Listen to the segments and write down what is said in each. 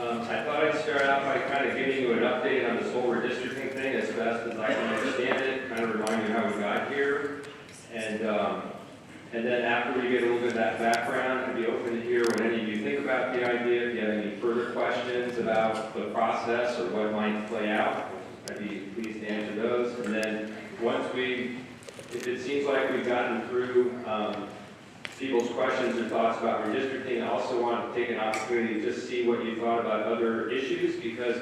I thought I'd start out by kind of giving you an update on this whole redistricting thing as best as I can understand it, kind of remind you how we got here. And then after we get a little bit of that background, I'd be open to hear what any of you think about the idea. If you have any further questions about the process or what might play out, I'd be pleased to answer those. And then if it seems like we've gotten through people's questions or thoughts about redistricting, I also want to take an opportunity to just see what you thought about other issues, because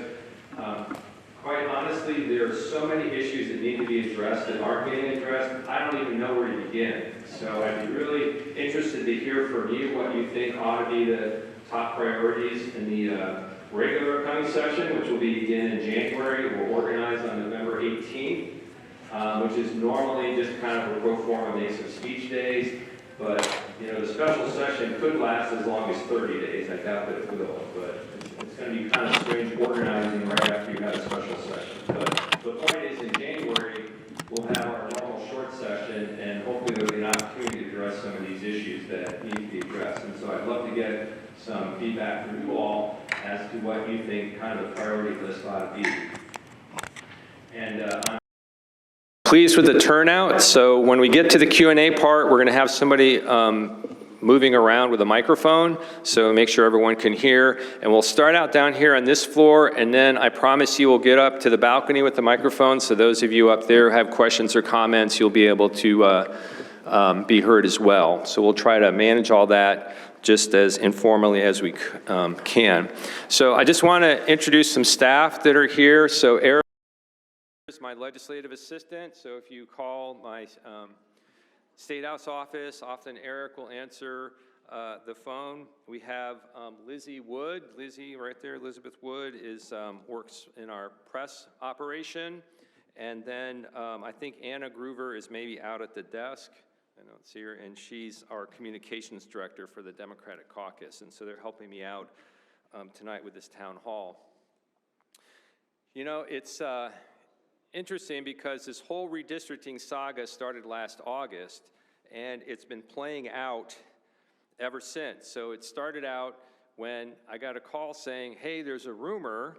quite honestly, there are so many issues that need to be addressed that aren't getting addressed. I don't even know where to begin. So I'd be really interested to hear from you what you think ought to be the top priorities in the regular upcoming session, which will begin in January. We'll organize on November 18th, which is normally just kind of a pro forma mix of speech days. But, you know, the special session could last as long as 30 days. I doubt that it will, but it's going to be kind of strange organizing right after you have a special session. But the point is, in January, we'll have our normal short session, and hopefully there'll be an opportunity to address some of these issues that need to be addressed. And so I'd love to get some feedback from you all as to what you think kind of the priority list ought to be. And I'm pleased with the turnout. So when we get to the Q&A part, we're going to have somebody moving around with a microphone, so make sure everyone can hear. And we'll start out down here on this floor, and then I promise you we'll get up to the balcony with the microphone, so those of you up there have questions or comments, you'll be able to be heard as well. So we'll try to manage all that just as informally as we can. So I just want to introduce some staff that are here. So Eric is my legislative assistant, so if you call my State House office, often Eric will answer the phone. We have Lizzie Wood. Lizzie, right there, Elizabeth Wood, works in our press operation. And then I think Anna Groover is maybe out at the desk. I don't see her, and she's our communications director for the Democratic Caucus. And so they're helping me out tonight with this town hall. You know, it's interesting because this whole redistricting saga started last August, and it's been playing out ever since. So it started out when I got a call saying, hey, there's a rumor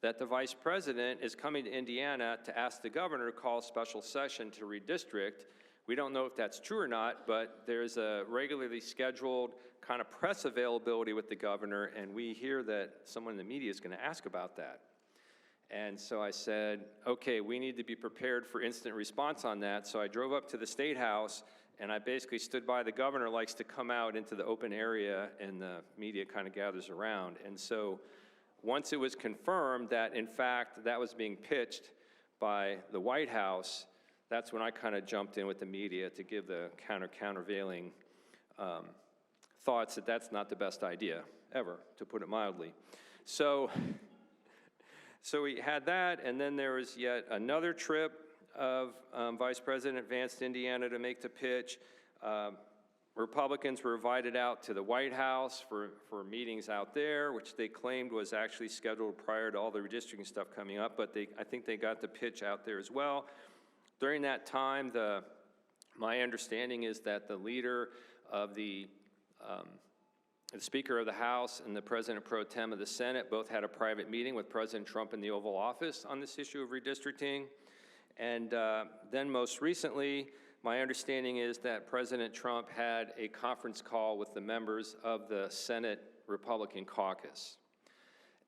that the vice president is coming to Indiana to ask the governor to call a special session to redistrict. We don't know if that's true or not, but there's a regularly scheduled kind of press availability with the governor, and we hear that someone in the media is going to ask about that. And so I said, okay, we need to be prepared for instant response on that. So I drove up to the State House, and I basically stood by. The governor likes to come out into the open area, and the media kind of gathers around. And so once it was confirmed that, in fact, that was being pitched by the White House, that's when I kind of jumped in with the media to give the countervailing thoughts that that's not the best idea ever, to put it mildly. So we had that, and then there was yet another trip of Vice President Vance to Indiana to make the pitch. Republicans were invited out to the White House for meetings out there, which they claimed was actually scheduled prior to all the redistricting stuff coming up, but I think they got the pitch out there as well. During that time, my understanding is that the leader of the Speaker of the House and the President Pro Tem of the Senate both had a private meeting with President Trump in the Oval Office on this issue of redistricting. And then most recently, my understanding is that President Trump had a conference call with the members of the Senate Republican caucus.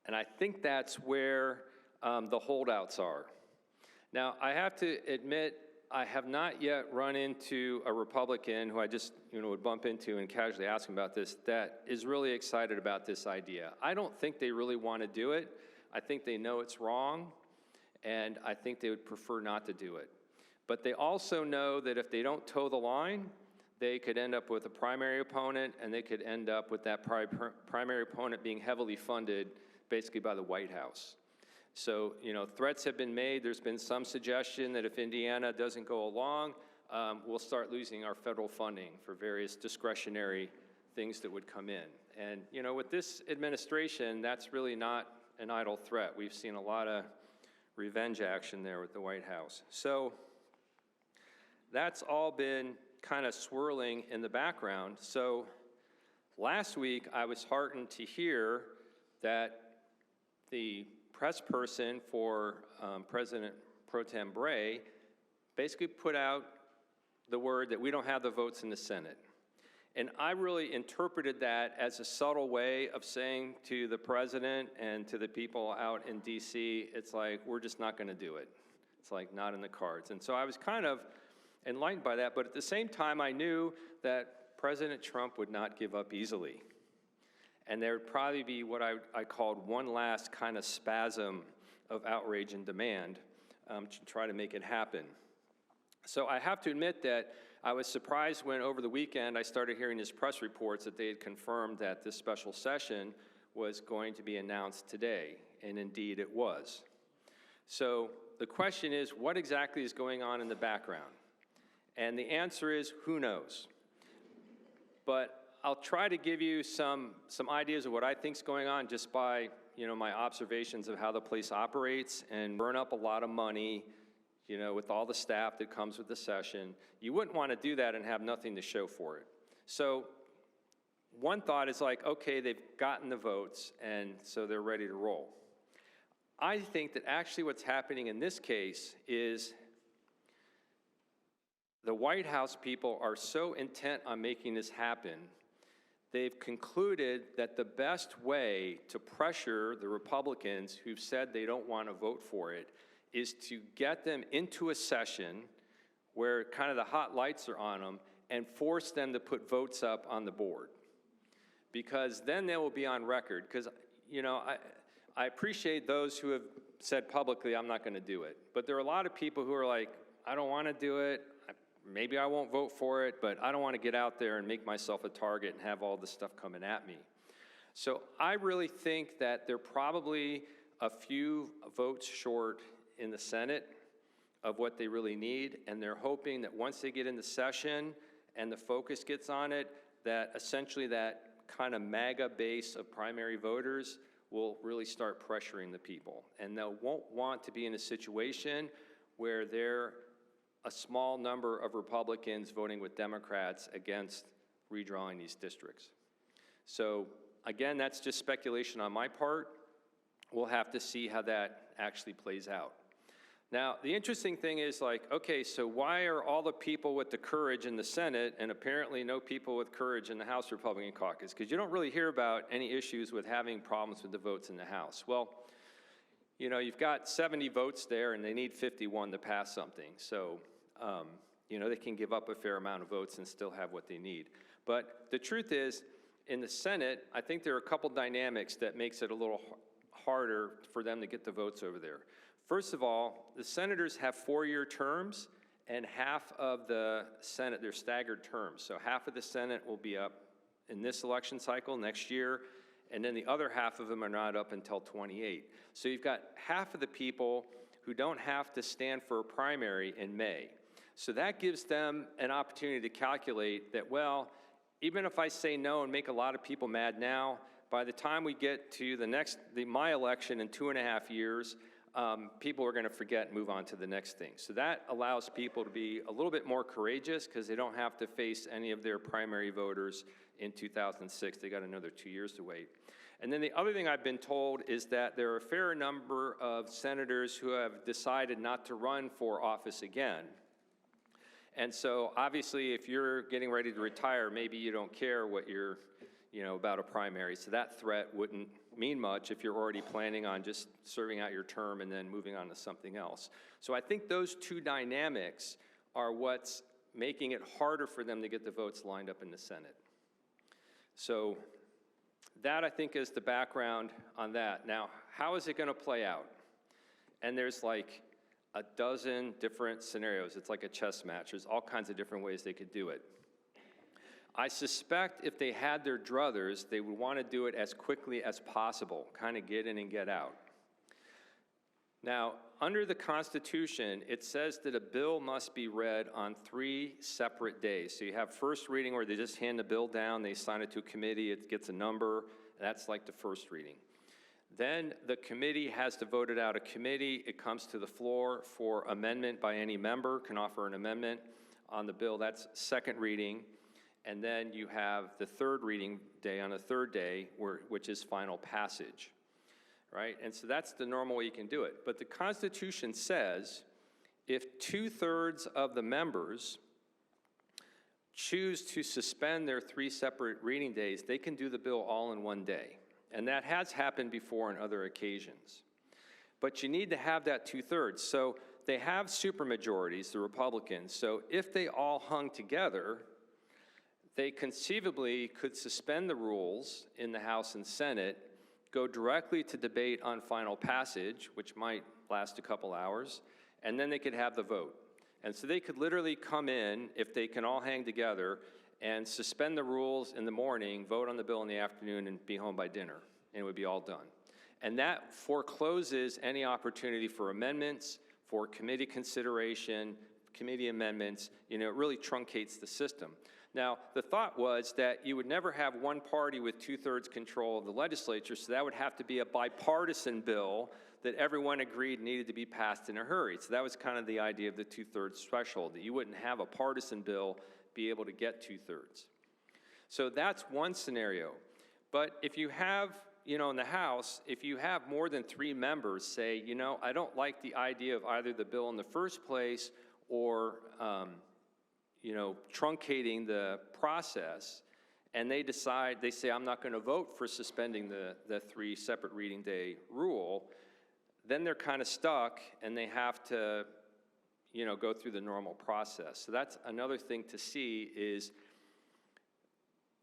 And I think that's where the holdouts are. Now, I have to admit, I have not yet run into a Republican who I just would bump into and casually ask him about this that is really excited about this idea. I don't think they really want to do it. I think they know it's wrong, and I think they would prefer not to do it. But they also know that if they don't toe the line, they could end up with a primary opponent, and they could end up with that primary opponent being heavily funded basically by the White House. So, threats have been made. There's been some suggestion that if Indiana doesn't go along, we'll start losing our federal funding for various discretionary things that would come in. And, with this administration, that's really not an idle threat. We've seen a lot of revenge action there with the White House. So that's all been kind of swirling in the background. So last week, I was heartened to hear that the press person for President Pro Tem Bray basically put out the word that we don't have the votes in the Senate. And I really interpreted that as a subtle way of saying to the president and to the people out in DC, it's like, we're just not going to do it. It's like not in the cards. And so I was kind of enlightened by that, but at the same time, I knew that President Trump would not give up easily. And there would probably be what I called one last kind of spasm of outrage and demand to try to make it happen. So I have to admit that I was surprised when over the weekend I started hearing these press reports that they had confirmed that this special session was going to be announced today, and indeed it was. So the question is, what exactly is going on in the background? And the answer is, who knows? But I'll try to give you some ideas of what I think is going on just by my observations of how the place operates and burn up a lot of money with all the staff that comes with the session. You wouldn't want to do that and have nothing to show for it. So one thought is like, okay, they've gotten the votes, and so they're ready to roll. I think that actually what's happening in this case is the White House people are so intent on making this happen, they've concluded that the best way to pressure the Republicans who've said they don't want to vote for it is to get them into a session where kind of the hot lights are on them and force them to put votes up on the board. Because then they will be on record. Because, I appreciate those who have said publicly, I'm not going to do it. But there are a lot of people who are like, I don't want to do it. Maybe I won't vote for it, but I don't want to get out there and make myself a target and have all this stuff coming at me. So I really think that they're probably a few votes short in the Senate of what they really need, and they're hoping that once they get into session and the focus gets on it, that essentially that kind of MAGA base of primary voters will really start pressuring the people. And they won't want to be in a situation where they're a small number of Republicans voting with Democrats against redrawing these districts. So again, that's just speculation on my part. We'll have to see how that actually plays out. Now, the interesting thing is okay, so why are all the people with the courage in the Senate and apparently no people with courage in the House Republican caucus? Because you don't really hear about any issues with having problems with the votes in the House. Well, you've got 70 votes there and they need 51 to pass something. So, they can give up a fair amount of votes and still have what they need. But the truth is, in the Senate, I think there are a couple dynamics that makes it a little harder for them to get the votes over there. First of all, the senators have 4-year terms, and half of the Senate, they're staggered terms. So half of the Senate will be up in this election cycle next year, and then the other half of them are not up until 28. So you've got half of the people who don't have to stand for a primary in May. So that gives them an opportunity to calculate that, well, even if I say no and make a lot of people mad now, by the time we get to my election in 2.5 years, people are going to forget and move on to the next thing. So that allows people to be a little bit more courageous because they don't have to face any of their primary voters in 2006. They got another 2 years to wait. And then the other thing I've been told is that there are a fair number of senators who have decided not to run for office again. And so obviously if you're getting ready to retire, maybe you don't care what you're about a primary. So that threat wouldn't mean much if you're already planning on just serving out your term and then moving on to something else. So I think those two dynamics are what's making it harder for them to get the votes lined up in the Senate. So that, I think, is the background on that. Now, how is it going to play out? And there's like a dozen different scenarios. It's like a chess match. There's all kinds of different ways they could do it. I suspect if they had their druthers, they would want to do it as quickly as possible, kind of get in and get out. Now, under the Constitution, it says that a bill must be read on 3 separate days. So you have first reading where they just hand the bill down, they sign it to a committee, it gets a number, that's like the first reading. Then the committee has to vote it out of committee. It comes to the floor for amendment by any member, can offer an amendment on the bill. That's second reading. And then you have the third reading day on the third day, which is final passage. right? And so that's the normal way you can do it. But the Constitution says if 2/3 of the members choose to suspend their 3 separate reading days, they can do the bill all in one day. And that has happened before on other occasions. But you need to have that 2/3. So they have supermajorities, the Republicans. So if they all hung together, they conceivably could suspend the rules in the House and Senate, go directly to debate on final passage, which might last a couple hours, and then they could have the vote. And so they could literally come in, if they can all hang together, and suspend the rules in the morning, vote on the bill in the afternoon, and be home by dinner, and it would be all done. And that forecloses any opportunity for amendments, for committee consideration, committee amendments. You know, it really truncates the system. Now, the thought was that you would never have one party with 2/3 control of the legislature, so that would have to be a bipartisan bill that everyone agreed needed to be passed in a hurry. So that was kind of the idea of the 2/3 threshold, that you wouldn't have a partisan bill be able to get 2/3. So that's one scenario. But if you have, you know, in the House, if you have more than 3 members say, you know, I don't like the idea of either the bill in the first place or, you know, truncating the process, and they decide, they say, I'm not going to vote for suspending the 3 separate reading day rule, then they're kind of stuck, and they have to, you know, go through the normal process. So that's another thing to see is,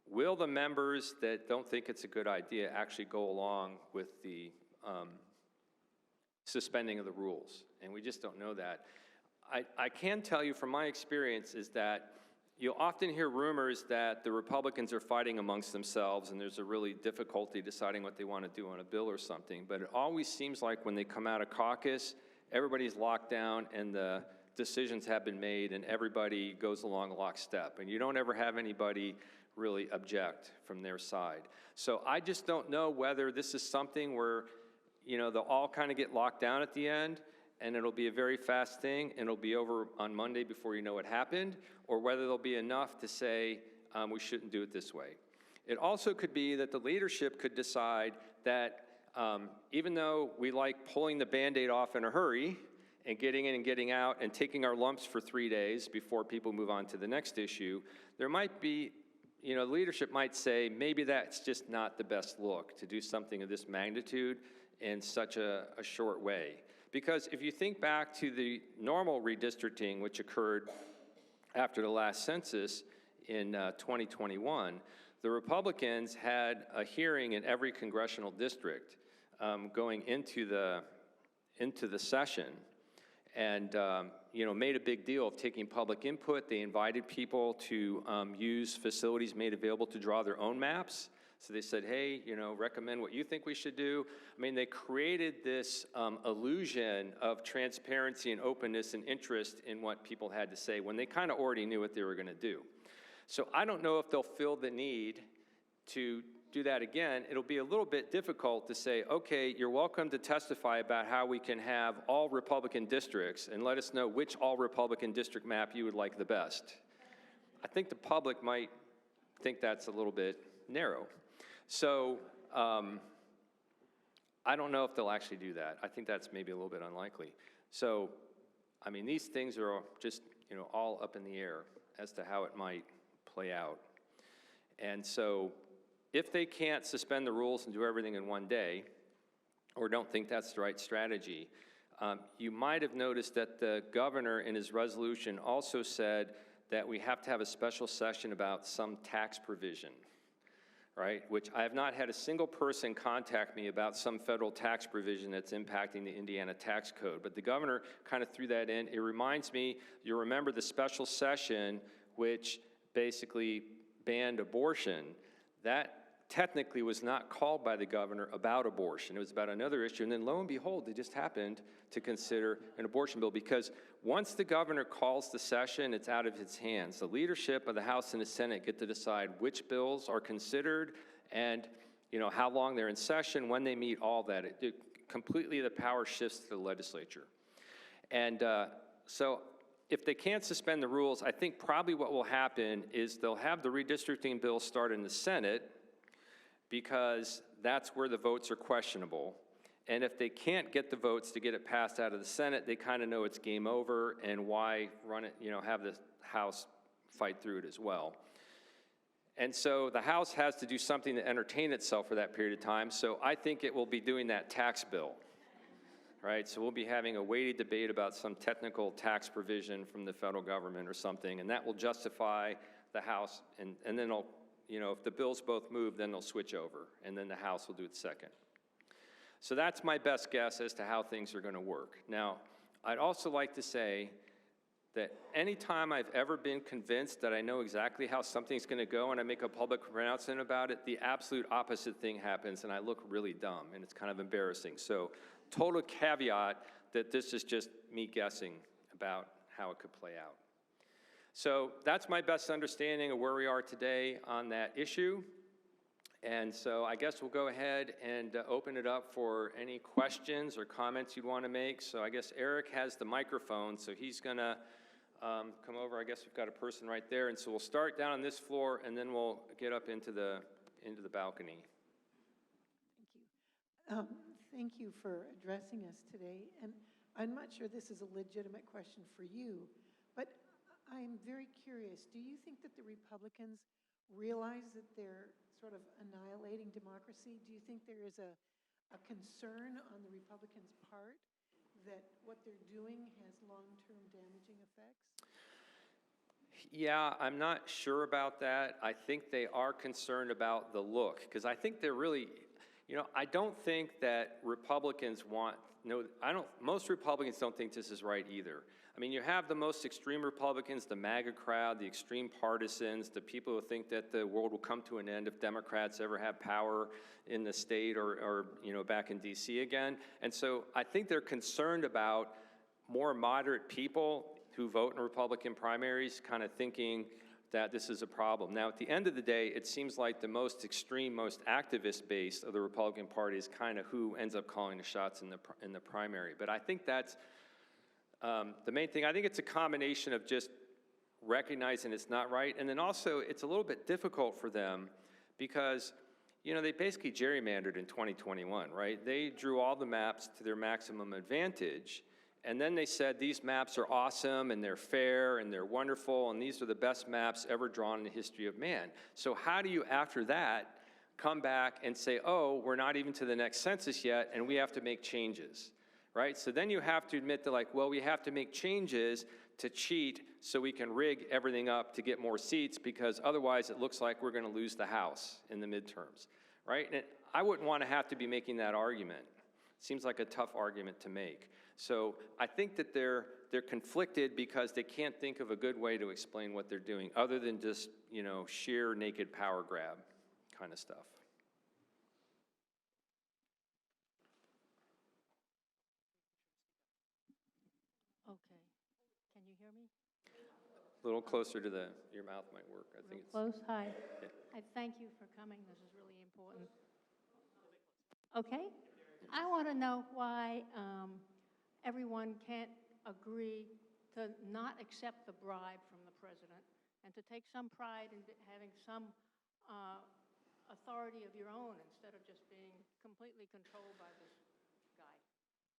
will the members that don't think it's a good idea actually go along with the suspending of the rules? And we just don't know that. I can tell you from my experience is that you'll often hear rumors that the Republicans are fighting amongst themselves and there's a really difficulty deciding what they want to do on a bill or something. But it always seems like when they come out of caucus, everybody's locked down and the decisions have been made and everybody goes along lockstep. And you don't ever have anybody really object from their side. So I just don't know whether this is something where, you know, they'll all kind of get locked down at the end and it'll be a very fast thing and it'll be over on Monday before you know what happened, or whether there'll be enough to say we shouldn't do it this way. It also could be that the leadership could decide that even though we like pulling the Band-Aid off in a hurry and getting in and getting out and taking our lumps for 3 days before people move on to the next issue, there might be, you know, leadership might say maybe that's just not the best look to do something of this magnitude in such a short way. Because if you think back to the normal redistricting, which occurred after the last census in 2021, the Republicans had a hearing in every congressional district going into the session, and you know, made a big deal of taking public input. They invited people to use facilities made available to draw their own maps. So they said, hey, you know, recommend what you think we should do. I mean, they created this illusion of transparency and openness and interest in what people had to say when they kind of already knew what they were going to do. So I don't know if they'll feel the need to do that again. It'll be a little bit difficult to say, okay, you're welcome to testify about how we can have all Republican districts and let us know which all Republican district map you would like the best. I think the public might think that's a little bit narrow. So I don't know if they'll actually do that. I think that's maybe a little bit unlikely. So, I mean, these things are just, you know, all up in the air as to how it might play out. And so if they can't suspend the rules and do everything in one day, or don't think that's the right strategy, you might have noticed that the governor in his resolution also said that we have to have a special session about some tax provision, right? Which I have not had a single person contact me about some federal tax provision that's impacting the Indiana tax code. But the governor kind of threw that in. It reminds me, you remember the special session which basically banned abortion. That technically was not called by the governor about abortion. It was about another issue. And then lo and behold, they just happened to consider an abortion bill, because once the governor calls the session, it's out of his hands. The leadership of the House and the Senate get to decide which bills are considered and, you know, how long they're in session, when they meet, all that. Completely the power shifts to the legislature. And so if they can't suspend the rules, I think probably what will happen is they'll have the redistricting bill start in the Senate, because that's where the votes are questionable. And if they can't get the votes to get it passed out of the Senate, they kind of know it's game over, and why run it, have the House fight through it as well. And so the House has to do something to entertain itself for that period of time. So I think it will be doing that tax bill, right? So we'll be having a weighty debate about some technical tax provision from the federal government or something, and that will justify the House, and then they'll, if the bills both move, then they'll switch over, and then the House will do it second. So that's my best guess as to how things are going to work. Now, I'd also like to say that anytime I've ever been convinced that I know exactly how something's going to go and I make a public pronouncement about it, the absolute opposite thing happens and I look really dumb, and it's kind of embarrassing. So total caveat that this is just me guessing about how it could play out. So that's my best understanding of where we are today on that issue. And so I guess we'll go ahead and open it up for any questions or comments you'd want to make. So I guess Eric has the microphone, so he's going to come over. I guess we've got a person right there. And so we'll start down on this floor, and then we'll get up into the balcony. Thank you. Thank you for addressing us today. And I'm not sure this is a legitimate question for you, but I'm very curious. Do you think that the Republicans realize that they're sort of annihilating democracy? Do you think there is a concern on the Republicans' part that what they're doing has long-term damaging effects? Yeah, I'm not sure about that. I think they are concerned about the look, because I think they're really, I don't think that Republicans most Republicans don't think this is right either. I mean, you have the most extreme Republicans, the MAGA crowd, the extreme partisans, the people who think that the world will come to an end if Democrats ever have power in the state or back in DC again. And so I think they're concerned about more moderate people who vote in Republican primaries kind of thinking that this is a problem. Now, at the end of the day, it seems like the most extreme, most activist base of the Republican Party is kind of who ends up calling the shots in the primary. But I think that's the main thing. I think it's a combination of just recognizing it's not right, and then also it's a little bit difficult for them because they basically gerrymandered in 2021, right? They drew all the maps to their maximum advantage, and then they said these maps are awesome and they're fair and they're wonderful and these are the best maps ever drawn in the history of man. So how do you, after that, come back and say, oh, we're not even to the next census yet and we have to make changes, right? So then you have to admit that, we have to make changes to cheat so we can rig everything up to get more seats because otherwise it looks like we're going to lose the House in the midterms, right? And I wouldn't want to have to be making that argument. Seems like a tough argument to make. So I think that they're conflicted because they can't think of a good way to explain what they're doing other than just, sheer naked power grab kind of stuff. Okay. Can you hear me? A little closer to your mouth might work. I think it's close. Hi. Yeah. I thank you for coming. This is really important. Okay. I want to know why everyone can't agree to not accept the bribe from the president and to take some pride in having some authority of your own instead of just being completely controlled by this guy.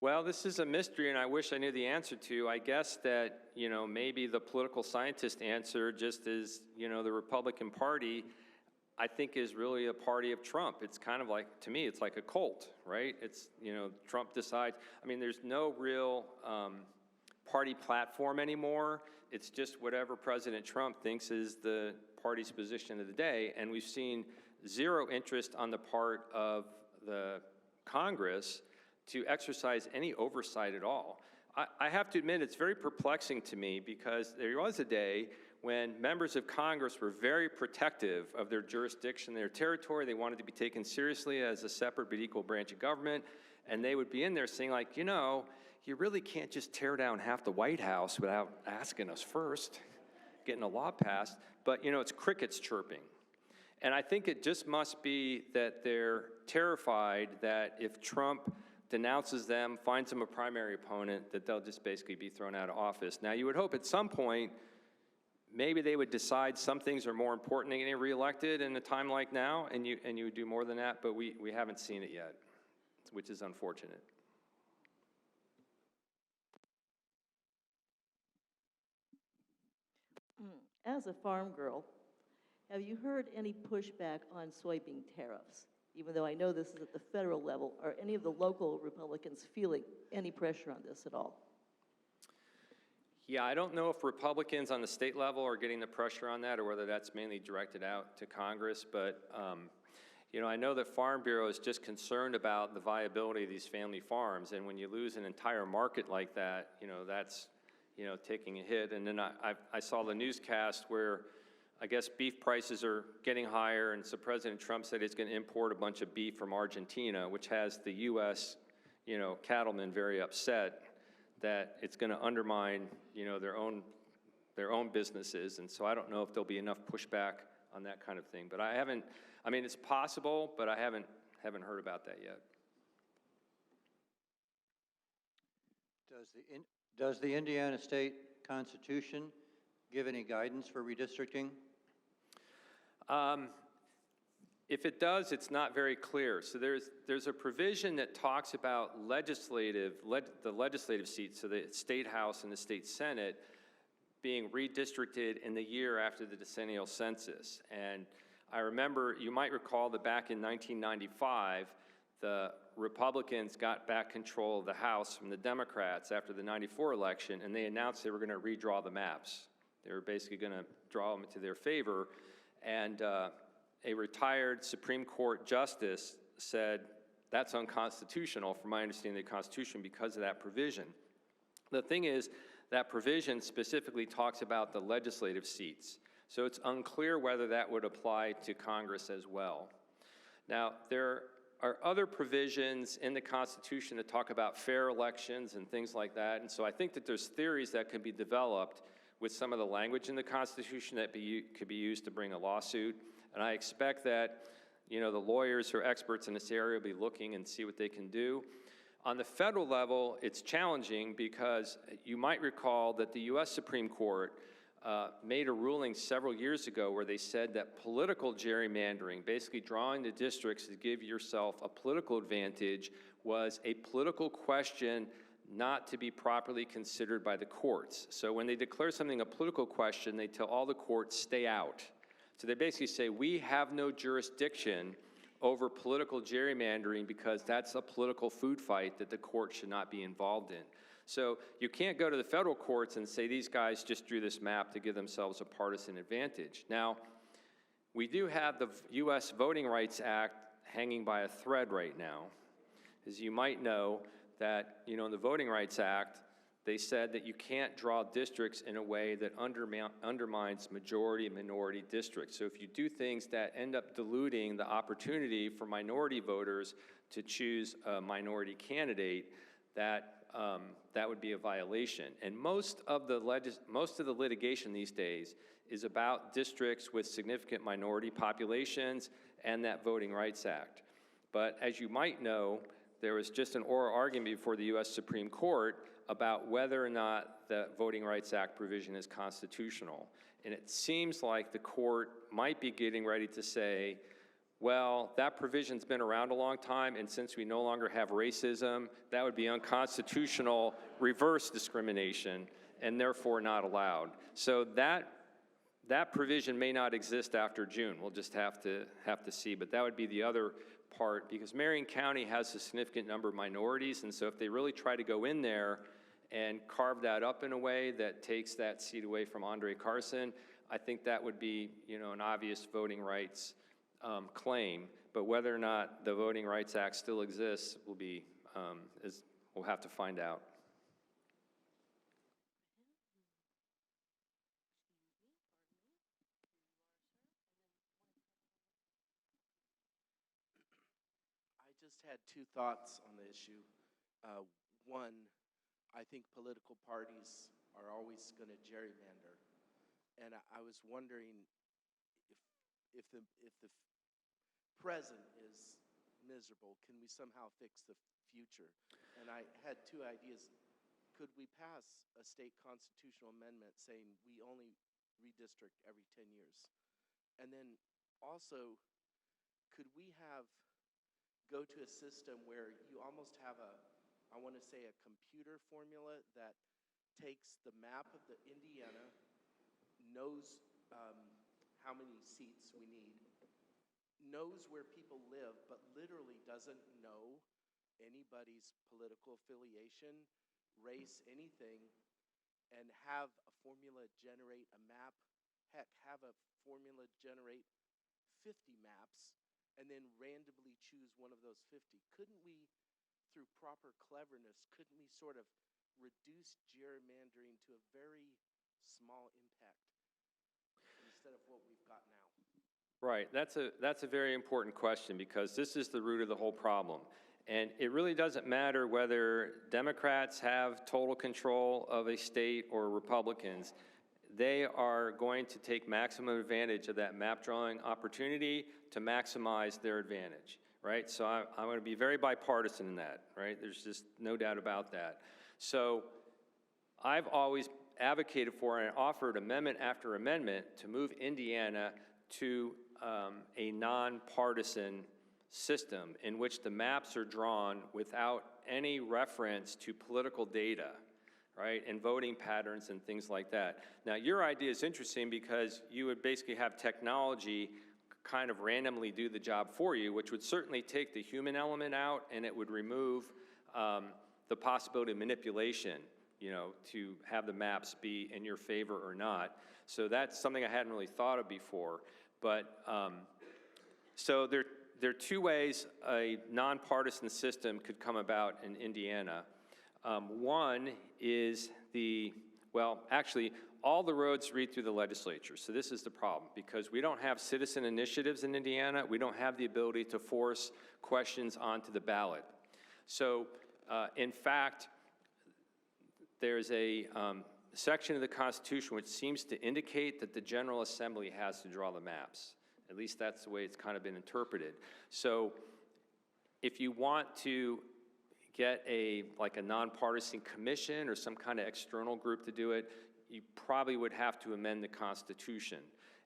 Well, this is a mystery, and I wish I knew the answer to. I guess that, maybe the political scientist answer just is, the Republican Party, I think, is really a party of Trump. It's kind of like, to me, it's like a cult, right? It's, Trump decides. I mean, there's no real party platform anymore. It's just whatever President Trump thinks is the party's position of the day, and we've seen zero interest on the part of the Congress to exercise any oversight at all. I have to admit, it's very perplexing to me because there was a day when members of Congress were very protective of their jurisdiction, their territory. They wanted to be taken seriously as a separate but equal branch of government. And they would be in there saying, you really can't just tear down half the White House without asking us first, getting a law passed. But, it's crickets chirping. And I think it just must be that they're terrified that if Trump denounces them, finds them a primary opponent, that they'll just basically be thrown out of office. Now, you would hope at some point, maybe they would decide some things are more important than getting reelected in a time like now, and you would do more than that, but we haven't seen it yet. which is unfortunate. As a farm girl, have you heard any pushback on soybean tariffs? Even though I know this is at the federal level, are any of the local Republicans feeling any pressure on this at all? Yeah, I don't know if Republicans on the state level are getting the pressure on that or whether that's mainly directed out to Congress, but you know, I know that Farm Bureau is just concerned about the viability of these family farms, and when you lose an entire market like that, you know, that's, you know, taking a hit. And then I saw the newscast where I guess beef prices are getting higher, and so President Trump said he's going to import a bunch of beef from Argentina, which has the U.S., you know, cattlemen very upset that it's going to undermine, you know, their own businesses. And so I don't know if there'll be enough pushback on that kind of thing. But I haven't, I mean, it's possible, but I haven't heard about that yet. Does the Indiana State Constitution give any guidance for redistricting? If it does, it's not very clear. So there's a provision that talks about the legislative seats, so the state house and the state senate, being redistricted in the year after the decennial census. And I remember, you might recall that back in 1995, the Republicans got back control of the House from the Democrats after the '94 election, and they announced they were going to redraw the maps. They were basically going to draw them into their favor. And a retired Supreme Court justice said that's unconstitutional, from my understanding of the Constitution, because of that provision. The thing is, that provision specifically talks about the legislative seats. So it's unclear whether that would apply to Congress as well. Now, there are other provisions in the Constitution that talk about fair elections and things like that. And so I think that there's theories that can be developed with some of the language in the Constitution that could be used to bring a lawsuit. And I expect that, you know, the lawyers who are experts in this area will be looking and see what they can do. On the federal level, it's challenging because you might recall that the U.S. Supreme Court made a ruling several years ago where they said that political gerrymandering, basically drawing the districts to give yourself a political advantage, was a political question not to be properly considered by the courts. So when they declare something a political question, they tell all the courts, stay out. So they basically say, we have no jurisdiction over political gerrymandering because that's a political food fight that the court should not be involved in. So you can't go to the federal courts and say these guys just drew this map to give themselves a partisan advantage. Now, we do have the U.S. Voting Rights Act hanging by a thread right now. As you might know, that, you know, in the Voting Rights Act, they said that you can't draw districts in a way that undermines majority and minority districts. So if you do things that end up diluting the opportunity for minority voters to choose a minority candidate, that would be a violation. And most of the litigation these days is about districts with significant minority populations and that Voting Rights Act. But as you might know, there was just an oral argument before the U.S. Supreme Court about whether or not the Voting Rights Act provision is constitutional. And it seems like the court might be getting ready to say, well, that provision's been around a long time, and since we no longer have racism, that would be unconstitutional reverse discrimination, and therefore not allowed. So that provision may not exist after June. We'll just have to see, but that would be the other part, because Marion County has a significant number of minorities, and so if they really try to go in there and carve that up in a way that takes that seat away from Andre Carson, I think that would be, you know, an obvious voting rights claim. But whether or not the Voting Rights Act still exists will be, we'll have to find out. I just had two thoughts on the issue. One, I think political parties are always going to gerrymander, and I was wondering if the present is miserable, can we somehow fix the future? And I had two ideas. Could we pass a state constitutional amendment saying we only redistrict every 10 years? And then also, could we have go to a system where you almost have I want to say a computer formula that takes the map of the Indiana, knows how many seats we need, knows where people live, but literally doesn't know anybody's political affiliation, race, anything, and have a formula generate a map, heck, have a formula generate 50 maps, and then randomly choose one of those 50. Couldn't we, through proper cleverness, couldn't we sort of reduce gerrymandering to a very small impact instead of what we've got now? Right, that's a very important question, because this is the root of the whole problem. And it really doesn't matter whether Democrats have total control of a state or Republicans. They are going to take maximum advantage of that map drawing opportunity to maximize their advantage, right? So I'm going to be very bipartisan in that, right? There's just no doubt about that. So I've always advocated for and offered amendment after amendment to move Indiana to a nonpartisan system in which the maps are drawn without any reference to political data, right, and voting patterns and things like that. Now, your idea is interesting because you would basically have technology kind of randomly do the job for you, which would certainly take the human element out, and it would remove the possibility of manipulation, you know, to have the maps be in your favor or not. So that's something I hadn't really thought of before. But so there are two ways a nonpartisan system could come about in Indiana. One is actually, all the roads lead through the legislature. So this is the problem, because we don't have citizen initiatives in Indiana. We don't have the ability to force questions onto the ballot. So in fact, there's a section of the Constitution which seems to indicate that the General Assembly has to draw the maps. At least that's the way it's kind of been interpreted. So if you want to get a nonpartisan commission or some kind of external group to do it, you probably would have to amend the Constitution.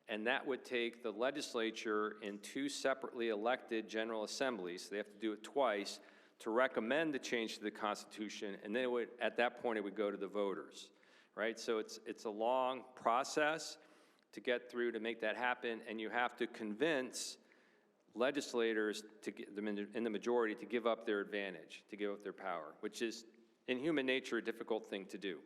And that would take the legislature in two separately elected General Assemblies, so they have to do it twice, to recommend the change to the Constitution, and then at that point it would go to the voters, right? So it's a long process to get through to make that happen, and you have to convince legislators to get them in the majority to give up their advantage, to give up their power, which is in human nature a difficult thing to do,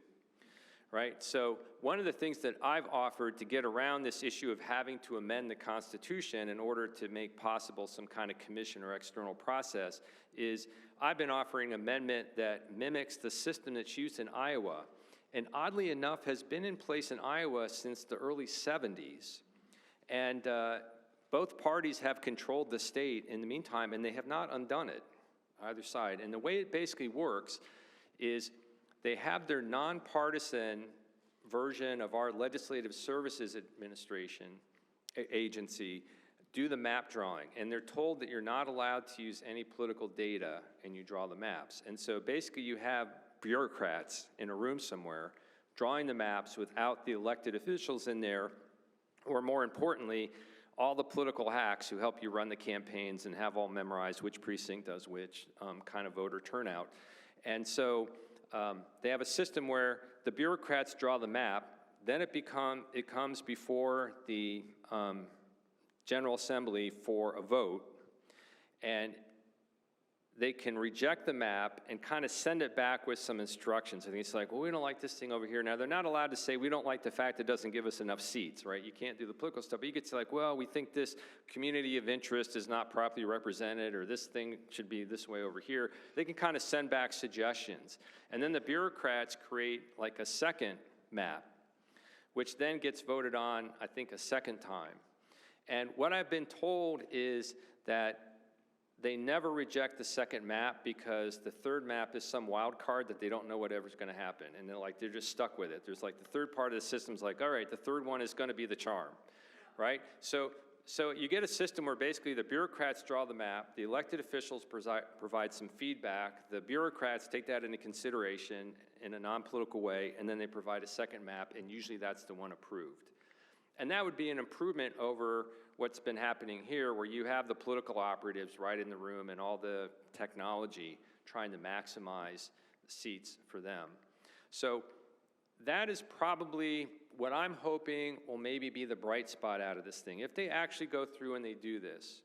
right? So one of the things that I've offered to get around this issue of having to amend the Constitution in order to make possible some kind of commission or external process is I've been offering an amendment that mimics the system that's used in Iowa, and oddly enough has been in place in Iowa since the early 70s. And both parties have controlled the state in the meantime, and they have not undone it, either side. And the way it basically works is they have their nonpartisan version of our Legislative Services Administration agency do the map drawing, and they're told that you're not allowed to use any political data, and you draw the maps. And so basically you have bureaucrats in a room somewhere drawing the maps without the elected officials in there, or more importantly, all the political hacks who help you run the campaigns and have all memorized which precinct does which kind of voter turnout. And so they have a system where the bureaucrats draw the map, then it comes before the General Assembly for a vote, and they can reject the map and kind of send it back with some instructions. I think it's like, well, we don't like this thing over here. Now, they're not allowed to say, we don't like the fact it doesn't give us enough seats, right? You can't do the political stuff, but you could say like, well, we think this community of interest is not properly represented, or this thing should be this way over here. They can kind of send back suggestions. And then the bureaucrats create like a second map, which then gets voted on, I think, a second time. And what I've been told is that they never reject the second map because the third map is some wild card that they don't know whatever's going to happen. And they're just stuck with it. There's like the third part of the system's like, all right, the third one is going to be the charm, right? So you get a system where basically the bureaucrats draw the map, the elected officials provide some feedback, the bureaucrats take that into consideration in a non-political way, and then they provide a second map, and usually that's the one approved. And that would be an improvement over what's been happening here, where you have the political operatives right in the room and all the technology trying to maximize seats for them. So that is probably what I'm hoping will maybe be the bright spot out of this thing. If they actually go through and they do this,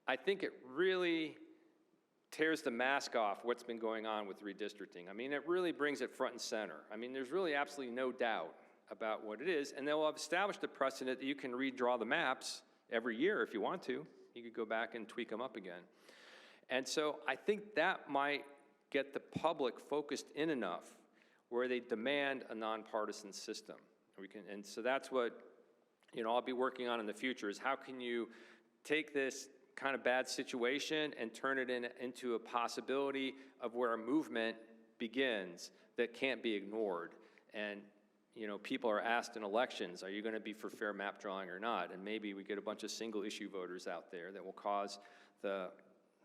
I think it really tears the mask off what's been going on with redistricting. I mean, it really brings it front and center. I mean, there's really absolutely no doubt about what it is, and they'll have established a precedent that you can redraw the maps every year if you want to. You could go back and tweak them up again. And so I think that might get the public focused in enough where they demand a nonpartisan system. And so that's what, you know, I'll be working on in the future, is how can you take this kind of bad situation and turn it into a possibility of where a movement begins that can't be ignored. And, you know, people are asked in elections, are you going to be for fair map drawing or not? And maybe we get a bunch of single issue voters out there that will cause the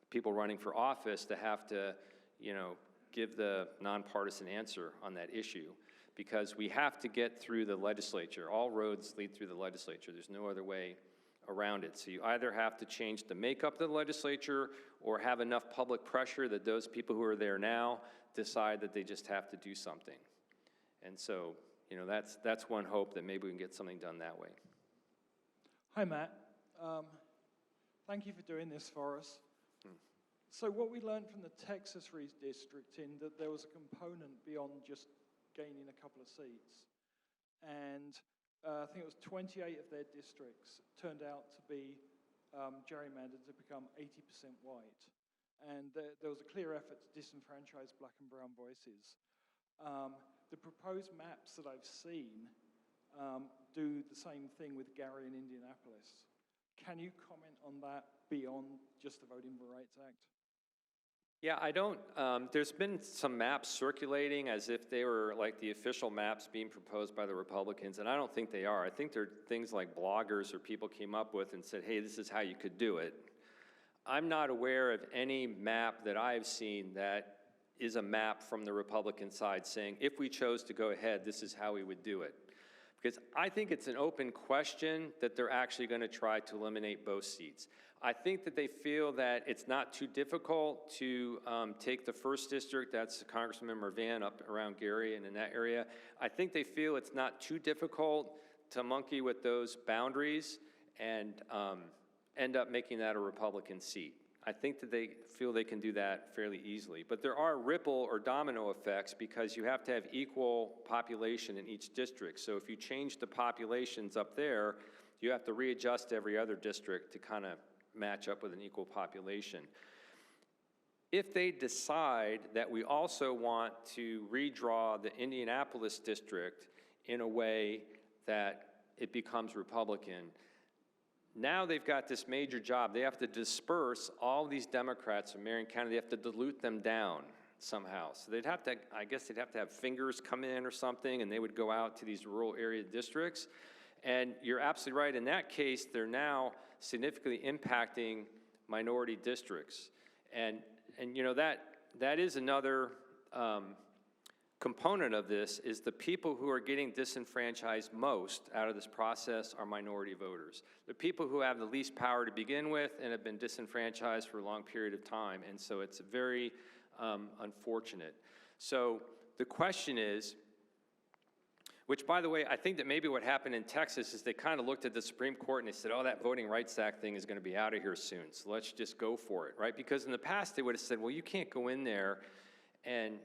people running for office to have to, you know, give the nonpartisan answer on that issue, because we have to get through the legislature. All roads lead through the legislature. There's no other way around it. So you either have to change the makeup of the legislature or have enough public pressure that those people who are there now decide that they just have to do something. And so, you know, that's one hope, that maybe we can get something done that way. Hi, Matt. Thank you for doing this for us. So what we learned from the Texas redistricting, that there was a component beyond just gaining a couple of seats. And I think it was 28 of their districts turned out to be gerrymandered to become 80% white. And there was a clear effort to disenfranchise black and brown voices. The proposed maps that I've seen do the same thing with Gary and Indianapolis. Can you comment on that beyond just the Voting Rights Act? Yeah, I don't, there's been some maps circulating as if they were like the official maps being proposed by the Republicans, and I don't think they are. I think they're things like bloggers or people came up with and said, hey, this is how you could do it. I'm not aware of any map that I've seen that is a map from the Republican side saying, if we chose to go ahead, this is how we would do it. Because I think it's an open question that they're actually going to try to eliminate both seats. I think that they feel that it's not too difficult to take the first district, that's Congressman Mervan up around Gary and in that area. I think they feel it's not too difficult to monkey with those boundaries and end up making that a Republican seat. I think that they feel they can do that fairly easily. But there are ripple or domino effects because you have to have equal population in each district. So if you change the populations up there, you have to readjust every other district to kind of match up with an equal population. If they decide that we also want to redraw the Indianapolis district in a way that it becomes Republican, now they've got this major job. They have to disperse all these Democrats from Marion County. They have to dilute them down somehow. So they'd have to, I guess they'd have to have fingers come in or something, and they would go out to these rural area districts. And you're absolutely right. In that case, they're now significantly impacting minority districts. And you know, that is another component of this, is the people who are getting disenfranchised most out of this process are minority voters. The people who have the least power to begin with and have been disenfranchised for a long period of time. And so it's very unfortunate. So the question is, which, by the way, I think that maybe what happened in Texas is they kind of looked at the Supreme Court and they said, oh, that Voting Rights Act thing is going to be out of here soon, so let's just go for it, right? Because in the past, they would have said, well, you can't go in there and,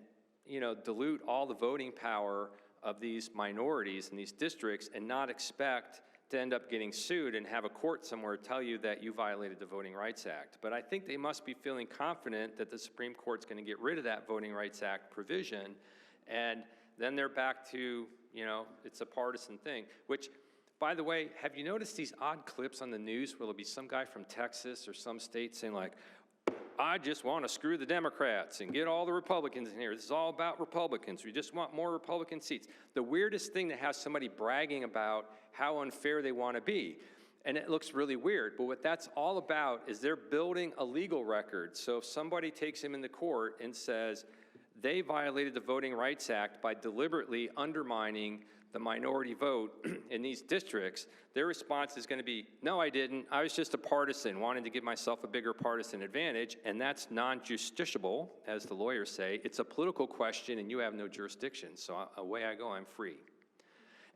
you know, dilute all the voting power of these minorities in these districts and not expect to end up getting sued and have a court somewhere tell you that you violated the Voting Rights Act. But I think they must be feeling confident that the Supreme Court's going to get rid of that Voting Rights Act provision, and then they're back to, you know, it's a partisan thing, which, by the way, have you noticed these odd clips on the news where there'll be some guy from Texas or some state saying like, I just want to screw the Democrats and get all the Republicans in here. This is all about Republicans. We just want more Republican seats. The weirdest thing to have somebody bragging about how unfair they want to be. And it looks really weird, but what that's all about is they're building a legal record. So if somebody takes him into court and says, they violated the Voting Rights Act by deliberately undermining the minority vote in these districts, their response is going to be, no, I didn't. I was just a partisan, wanting to give myself a bigger partisan advantage, and that's non-justiciable, as the lawyers say. It's a political question, and you have no jurisdiction. So away I go, I'm free.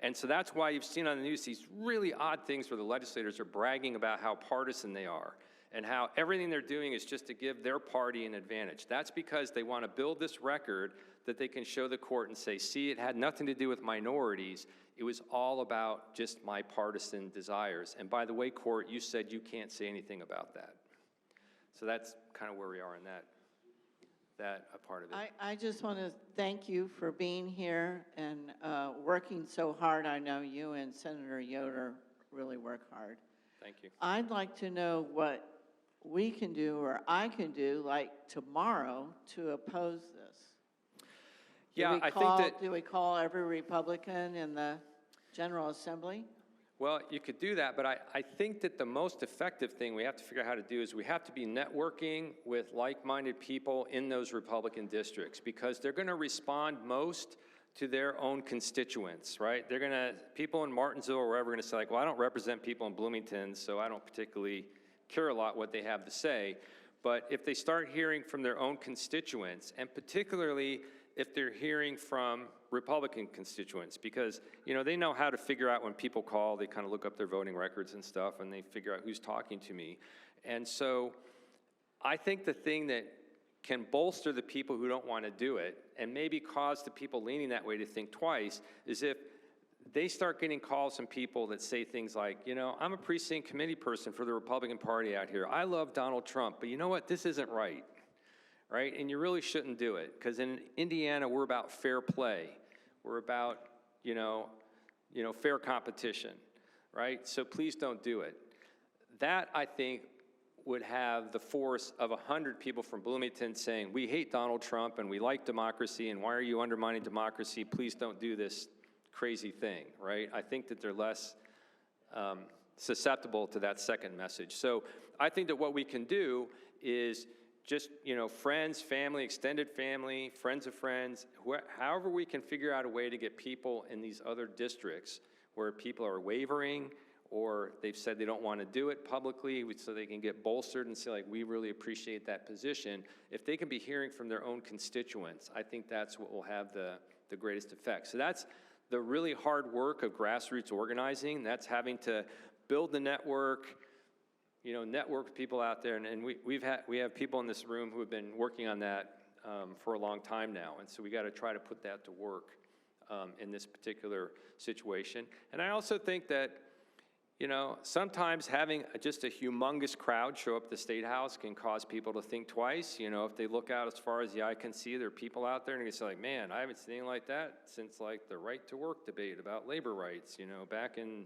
And so that's why you've seen on the news these really odd things where the legislators are bragging about how partisan they are and how everything they're doing is just to give their party an advantage. That's because they want to build this record that they can show the court and say, see, it had nothing to do with minorities. It was all about just my partisan desires. And by the way, court, you said you can't say anything about that. So that's kind of where we are in that part of it. I just want to thank you for being here and working so hard. I know you and Senator Yoder really work hard. Thank you. I'd like to know what we can do or I can do, like tomorrow, to oppose this. Yeah, I think that... Do we call every Republican in the General Assembly? Well, you could do that, but I think that the most effective thing we have to figure out how to do is we have to be networking with like-minded people in those Republican districts, because they're going to respond most to their own constituents, right? They're going to, people in Martinsville or wherever are going to say, like, well, I don't represent people in Bloomington, so I don't particularly care a lot what they have to say. But if they start hearing from their own constituents, and particularly if they're hearing from Republican constituents, because, you know, they know how to figure out when people call, they kind of look up their voting records and stuff, and they figure out who's talking to me. And so I think the thing that can bolster the people who don't want to do it, and maybe cause the people leaning that way to think twice, is if they start getting calls from people that say things like, you know, I'm a precinct committee person for the Republican Party out here. I love Donald Trump, but you know what? This isn't right. Right? And you really shouldn't do it, because in Indiana, we're about fair play. We're about, you know, fair competition, right? So please don't do it. That, I think, would have the force of 100 people from Bloomington saying, we hate Donald Trump and we like democracy, and why are you undermining democracy? Please don't do this crazy thing, right? I think that they're less susceptible to that second message. So I think that what we can do is just, you know, friends, family, extended family, friends of friends, however we can figure out a way to get people in these other districts where people are wavering or they've said they don't want to do it publicly, so they can get bolstered and say, like, we really appreciate that position. If they can be hearing from their own constituents, I think that's what will have the greatest effect. So that's the really hard work of grassroots organizing. That's having to build the network, you know, network with people out there, and we have people in this room who have been working on that for a long time now, and so we got to try to put that to work in this particular situation. And I also think that, you know, sometimes having just a humongous crowd show up at the State House can cause people to think twice. You know, if they look out as far as the eye can see, there are people out there and they say, like, man, I haven't seen anything like that since, like, the right to work debate about labor rights, you know, back in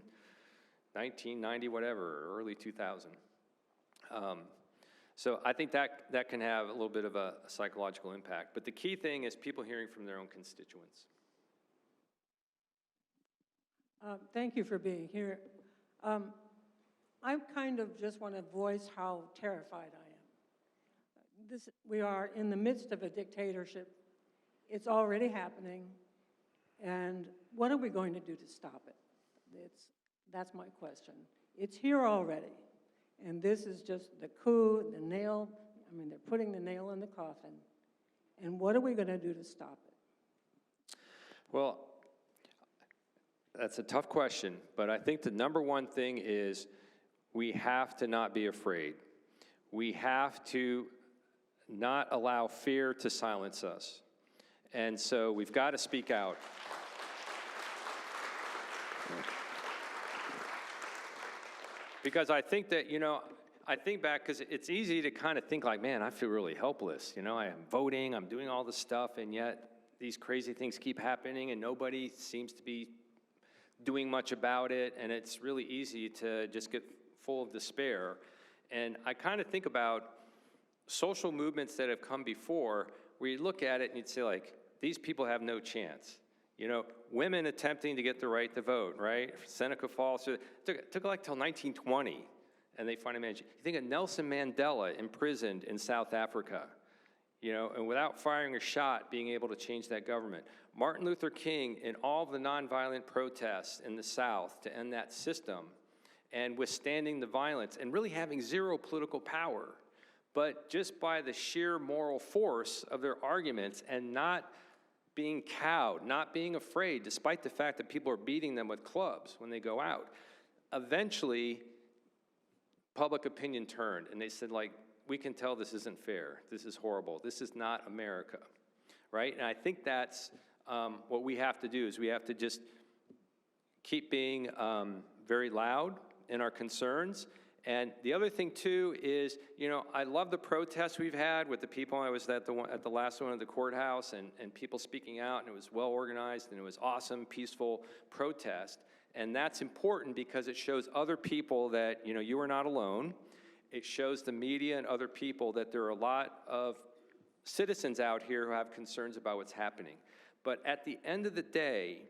1990, whatever, early 2000. So I think that can have a little bit of a psychological impact. But the key thing is people hearing from their own constituents. Thank you for being here. I kind of just want to voice how terrified I am. We are in the midst of a dictatorship. It's already happening. And what are we going to do to stop it? That's my question. It's here already. And this is just the coup, the nail. I mean, they're putting the nail in the coffin. And what are we going to do to stop it? Well, that's a tough question, but I think the number one thing is we have to not be afraid. We have to not allow fear to silence us. And so we've got to speak out. Because I think that, you know, I think back, because it's easy to kind of think like, man, I feel really helpless. You know, I am voting, I'm doing all this stuff, and yet these crazy things keep happening, and nobody seems to be doing much about it, and it's really easy to just get full of despair. And I kind of think about social movements that have come before, where you look at it and you'd say, like, these people have no chance. You know, women attempting to get the right to vote, right? Seneca Falls, it took like till 1920, and they finally managed. You think of Nelson Mandela imprisoned in South Africa. and without firing a shot, being able to change that government. Martin Luther King, in all the nonviolent protests in the South to end that system, and withstanding the violence, and really having zero political power, but just by the sheer moral force of their arguments and not being cowed, not being afraid, despite the fact that people are beating them with clubs when they go out. Eventually, public opinion turned, and they said, like, we can tell this isn't fair, this is horrible, this is not America, right? And I think that's what we have to do, is we have to just keep being very loud in our concerns. And the other thing too is, I love the protests we've had with the people. I was at the last one at the courthouse, and people speaking out, and it was well organized, and it was awesome, peaceful protest. And that's important because it shows other people that, you are not alone. It shows the media and other people that there are a lot of citizens out here who have concerns about what's happening. But at the end of the day,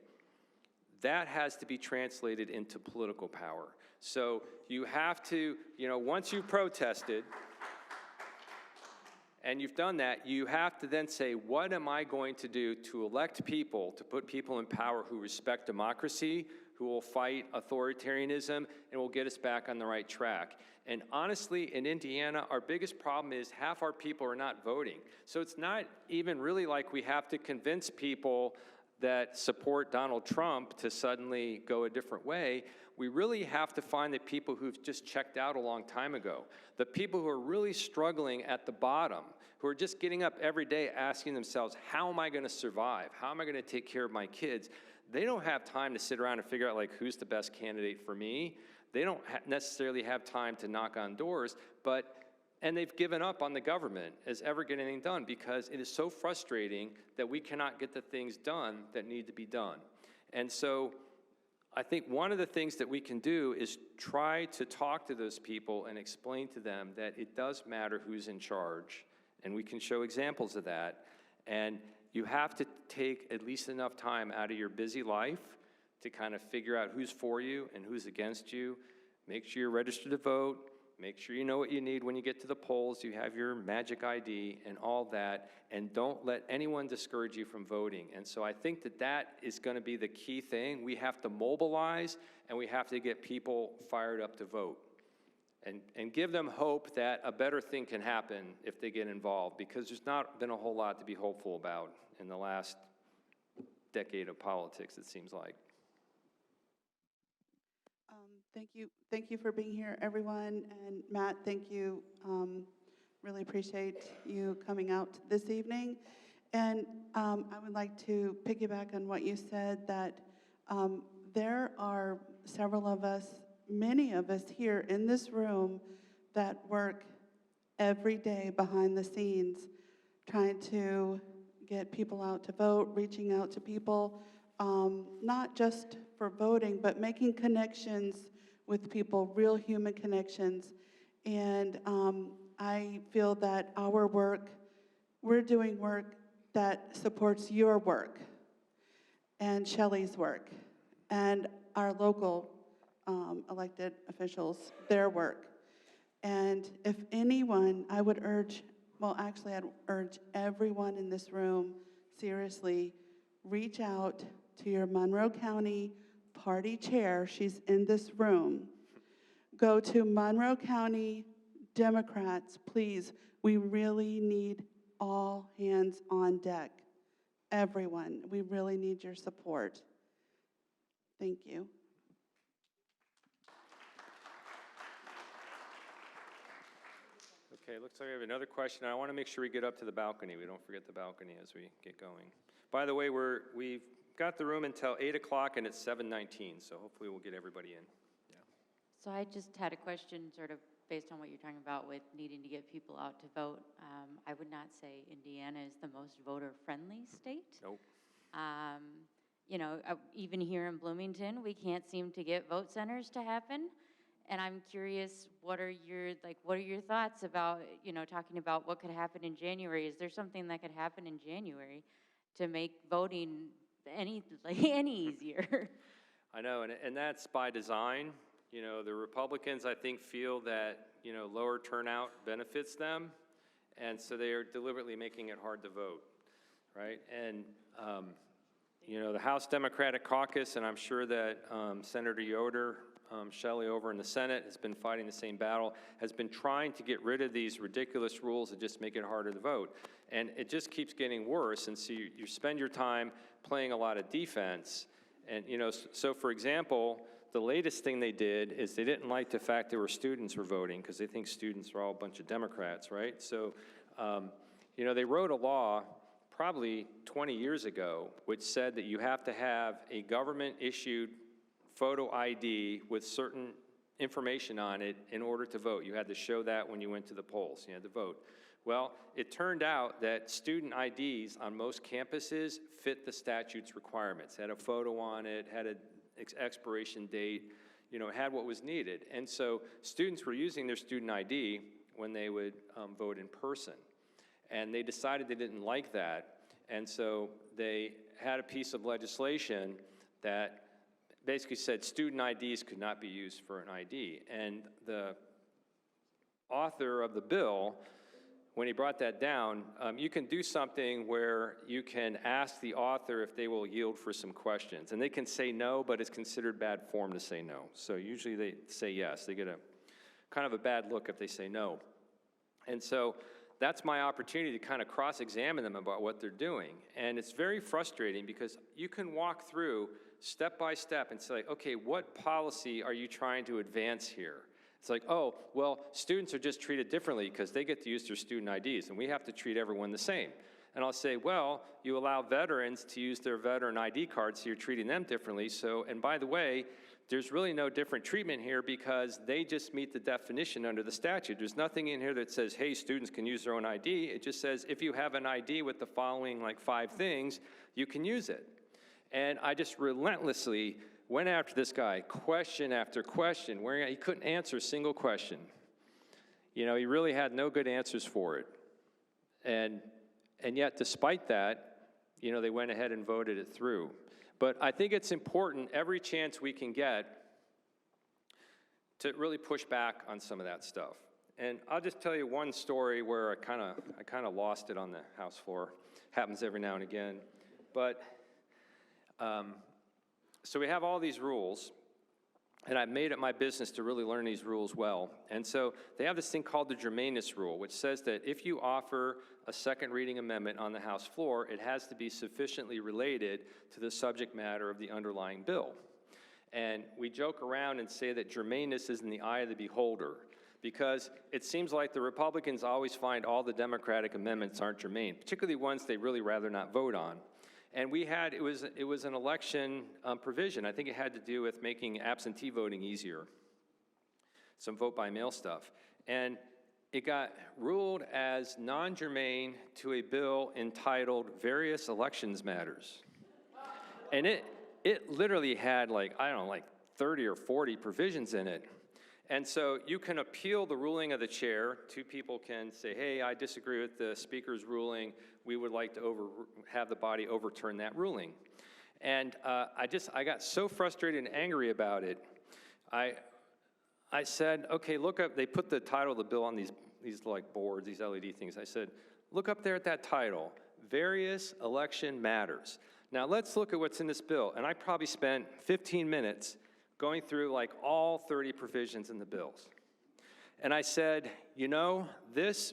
that has to be translated into political power. So you have to, once you've protested and you've done that, you have to then say, what am I going to do to elect people, to put people in power who respect democracy, who will fight authoritarianism, and will get us back on the right track. And honestly, in Indiana, our biggest problem is half our people are not voting. So it's not even really like we have to convince people that support Donald Trump to suddenly go a different way. We really have to find the people who've just checked out a long time ago, the people who are really struggling at the bottom, who are just getting up every day asking themselves, how am I going to survive? How am I going to take care of my kids? They don't have time to sit around and figure out, like, who's the best candidate for me. They don't necessarily have time to knock on doors, and they've given up on the government as ever getting anything done, because it is so frustrating that we cannot get the things done that need to be done. And so I think one of the things that we can do is try to talk to those people and explain to them that it does matter who's in charge, and we can show examples of that. And you have to take at least enough time out of your busy life to kind of figure out who's for you and who's against you. Make sure you're registered to vote. Make sure you know what you need when you get to the polls. You have your magic ID and all that. And don't let anyone discourage you from voting. And so I think that that is going to be the key thing. We have to mobilize, and we have to get people fired up to vote. And give them hope that a better thing can happen if they get involved, because there's not been a whole lot to be hopeful about in the last decade of politics, it seems like. Thank you for being here, everyone. And Matt, thank you. Really appreciate you coming out this evening. And I would like to piggyback on what you said, that there are several of us, many of us here in this room, that work every day behind the scenes, trying to get people out to vote, reaching out to people, not just for voting, but making connections with people, real human connections. And I feel that our work, we're doing work that supports your work and Shelley's work and our local elected officials, their work. And if anyone, I would urge, well, actually, I'd urge everyone in this room, seriously, reach out to your Monroe County party chair. She's in this room. Go to Monroe County Democrats, please. We really need all hands on deck. Everyone, we really need your support. Thank you. Okay, looks like we have another question. I want to make sure we get up to the balcony. We don't forget the balcony as we get going. By the way, we've got the room until 8 o'clock, and it's 7:19, so hopefully we'll get everybody in. Yeah. So I just had a question sort of based on what you're talking about with needing to get people out to vote. I would not say Indiana is the most voter-friendly state. Nope. Even here in Bloomington, we can't seem to get vote centers to happen. And I'm curious, what are your thoughts about, talking about what could happen in January? Is there something that could happen in January to make voting any easier? I know, and that's by design. The Republicans, I think, feel that, lower turnout benefits them. And so they are deliberately making it hard to vote, right? And, you know, the House Democratic Caucus, and I'm sure that Senator Yoder, Shelley over in the Senate, has been fighting the same battle, has been trying to get rid of these ridiculous rules that just make it harder to vote. And it just keeps getting worse, and so you spend your time playing a lot of defense. And, you know, so for example, the latest thing they did is they didn't like the fact there were students were voting, because they think students are all a bunch of Democrats, right? So, you know, they wrote a law probably 20 years ago, which said that you have to have a government-issued photo ID with certain information on it in order to vote. You had to show that when you went to the polls. You had to vote. Well, it turned out that student IDs on most campuses fit the statute's requirements, had a photo on it, had an expiration date, you know, had what was needed. And so students were using their student ID when they would vote in person. And they decided they didn't like that, and so they had a piece of legislation that basically said student IDs could not be used for an ID. And the author of the bill, when he brought that down, you can do something where you can ask the author if they will yield for some questions. And they can say no, but it's considered bad form to say no. So usually they say yes. They get a kind of a bad look if they say no. And so that's my opportunity to kind of cross-examine them about what they're doing. And it's very frustrating because you can walk through step by step and say, okay, what policy are you trying to advance here? It's like, oh, well, students are just treated differently because they get to use their student IDs, and we have to treat everyone the same. And I'll say, well, you allow veterans to use their veteran ID cards, so you're treating them differently. So, and by the way, there's really no different treatment here because they just meet the definition under the statute. There's nothing in here that says, hey, students can use their own ID. It just says, if you have an ID with the following like 5 things, you can use it. And I just relentlessly went after this guy, question after question, where he couldn't answer a single question. You know, he really had no good answers for it. And yet, despite that, you know, they went ahead and voted it through. But I think it's important, every chance we can get, to really push back on some of that stuff. And I'll just tell you one story where I kind of lost it on the House floor. Happens every now and again. But, so we have all these rules, and I've made it my business to really learn these rules well. And so they have this thing called the germaneness rule, which says that if you offer a second reading amendment on the House floor, it has to be sufficiently related to the subject matter of the underlying bill. And we joke around and say that germaneness is in the eye of the beholder, because it seems like the Republicans always find all the Democratic amendments aren't germane, particularly ones they really rather not vote on. And we had, it was an election provision. I think it had to do with making absentee voting easier, some vote-by-mail stuff. And it got ruled as non-germane to a bill entitled Various Elections Matters. And it literally had like, I don't know, like 30 or 40 provisions in it. And so you can appeal the ruling of the chair. 2 people can say, hey, I disagree with the speaker's ruling. We would like to have the body overturn that ruling. And I got so frustrated and angry about it. I said, okay, look up, they put the title of the bill on these like boards, these LED things. I said, look up there at that title, Various Election Matters. Now let's look at what's in this bill. And I probably spent 15 minutes going through like all 30 provisions in the bills. And I said, you know, this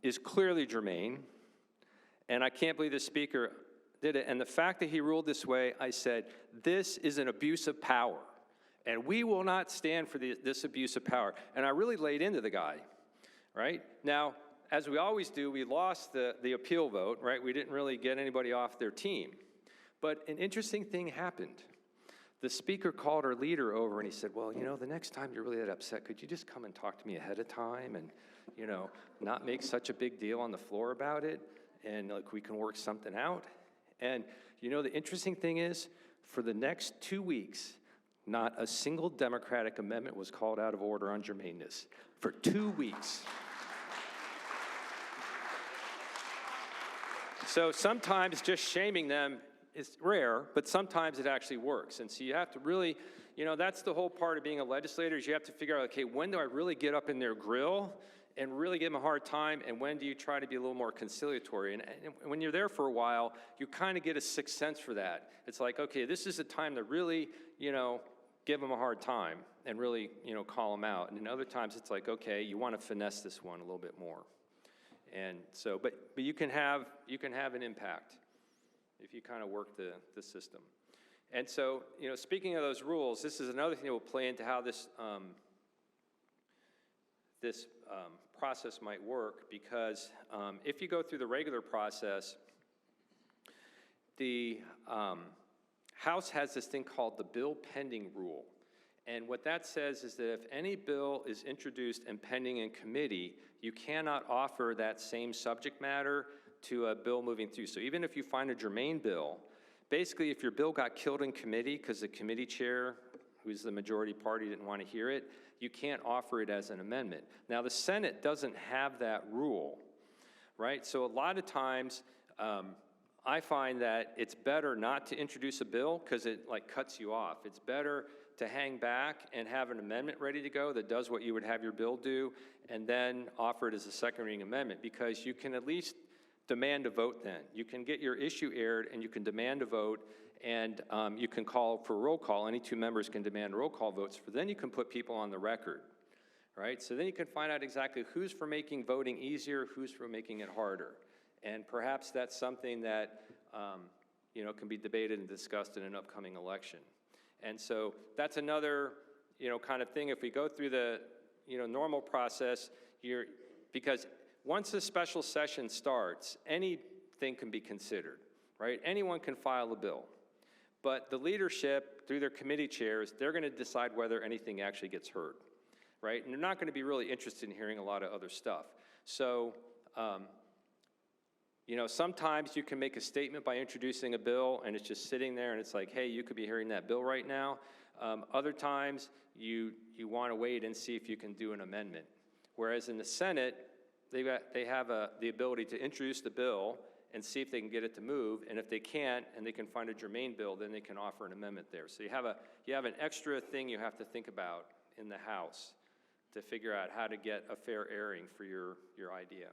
is clearly germane, and I can't believe the speaker did it. And the fact that he ruled this way, I said, this is an abuse of power, and we will not stand for this abuse of power. And I really laid into the guy, right? Now, as we always do, we lost the appeal vote, right? We didn't really get anybody off their team. But an interesting thing happened. The speaker called our leader over and he said, well, you know, the next time you're really that upset, could you just come and talk to me ahead of time and, you know, not make such a big deal on the floor about it, and like we can work something out. And, you know, the interesting thing is, for the next 2 weeks, not a single Democratic amendment was called out of order on germaneness. For 2 weeks. So sometimes just shaming them is rare, but sometimes it actually works. And so you have to really, you know, that's the whole part of being a legislator, is you have to figure out, okay, when do I really get up in their grill and really give them a hard time, and when do you try to be a little more conciliatory? And when you're there for a while, you kind of get a sixth sense for that. It's like, okay, this is a time to really, give them a hard time and really, call them out. And in other times, it's like, okay, you want to finesse this one a little bit more. And so, but you can have an impact if you kind of work the system. And so, speaking of those rules, this is another thing that will play into how this process might work, because if you go through the regular process, the House has this thing called the bill pending rule. And what that says is that if any bill is introduced and pending in committee, you cannot offer that same subject matter to a bill moving through. So even if you find a germane bill, basically if your bill got killed in committee because the committee chair, who's the majority party, didn't want to hear it, you can't offer it as an amendment. Now the Senate doesn't have that rule, right? So a lot of times, I find that it's better not to introduce a bill because it cuts you off. It's better to hang back and have an amendment ready to go that does what you would have your bill do, and then offer it as a second reading amendment, because you can at least demand a vote then. You can get your issue aired and you can demand a vote, and you can call for a roll call. Any two members can demand roll call votes, for then you can put people on the record, right? So then you can find out exactly who's for making voting easier, who's for making it harder. And perhaps that's something that can be debated and discussed in an upcoming election. And so that's another kind of thing. If we go through the normal process, because once the special session starts, anything can be considered, right? Anyone can file a bill. But the leadership, through their committee chairs, they're going to decide whether anything actually gets heard, right? And they're not going to be really interested in hearing a lot of other stuff. So sometimes you can make a statement by introducing a bill and it's just sitting there and it's like, hey, you could be hearing that bill right now. Other times you want to wait and see if you can do an amendment. Whereas in the Senate, they have the ability to introduce the bill and see if they can get it to move, and if they can't and they can find a germane bill, then they can offer an amendment there. So you have an extra thing you have to think about in the House to figure out how to get a fair airing for your idea.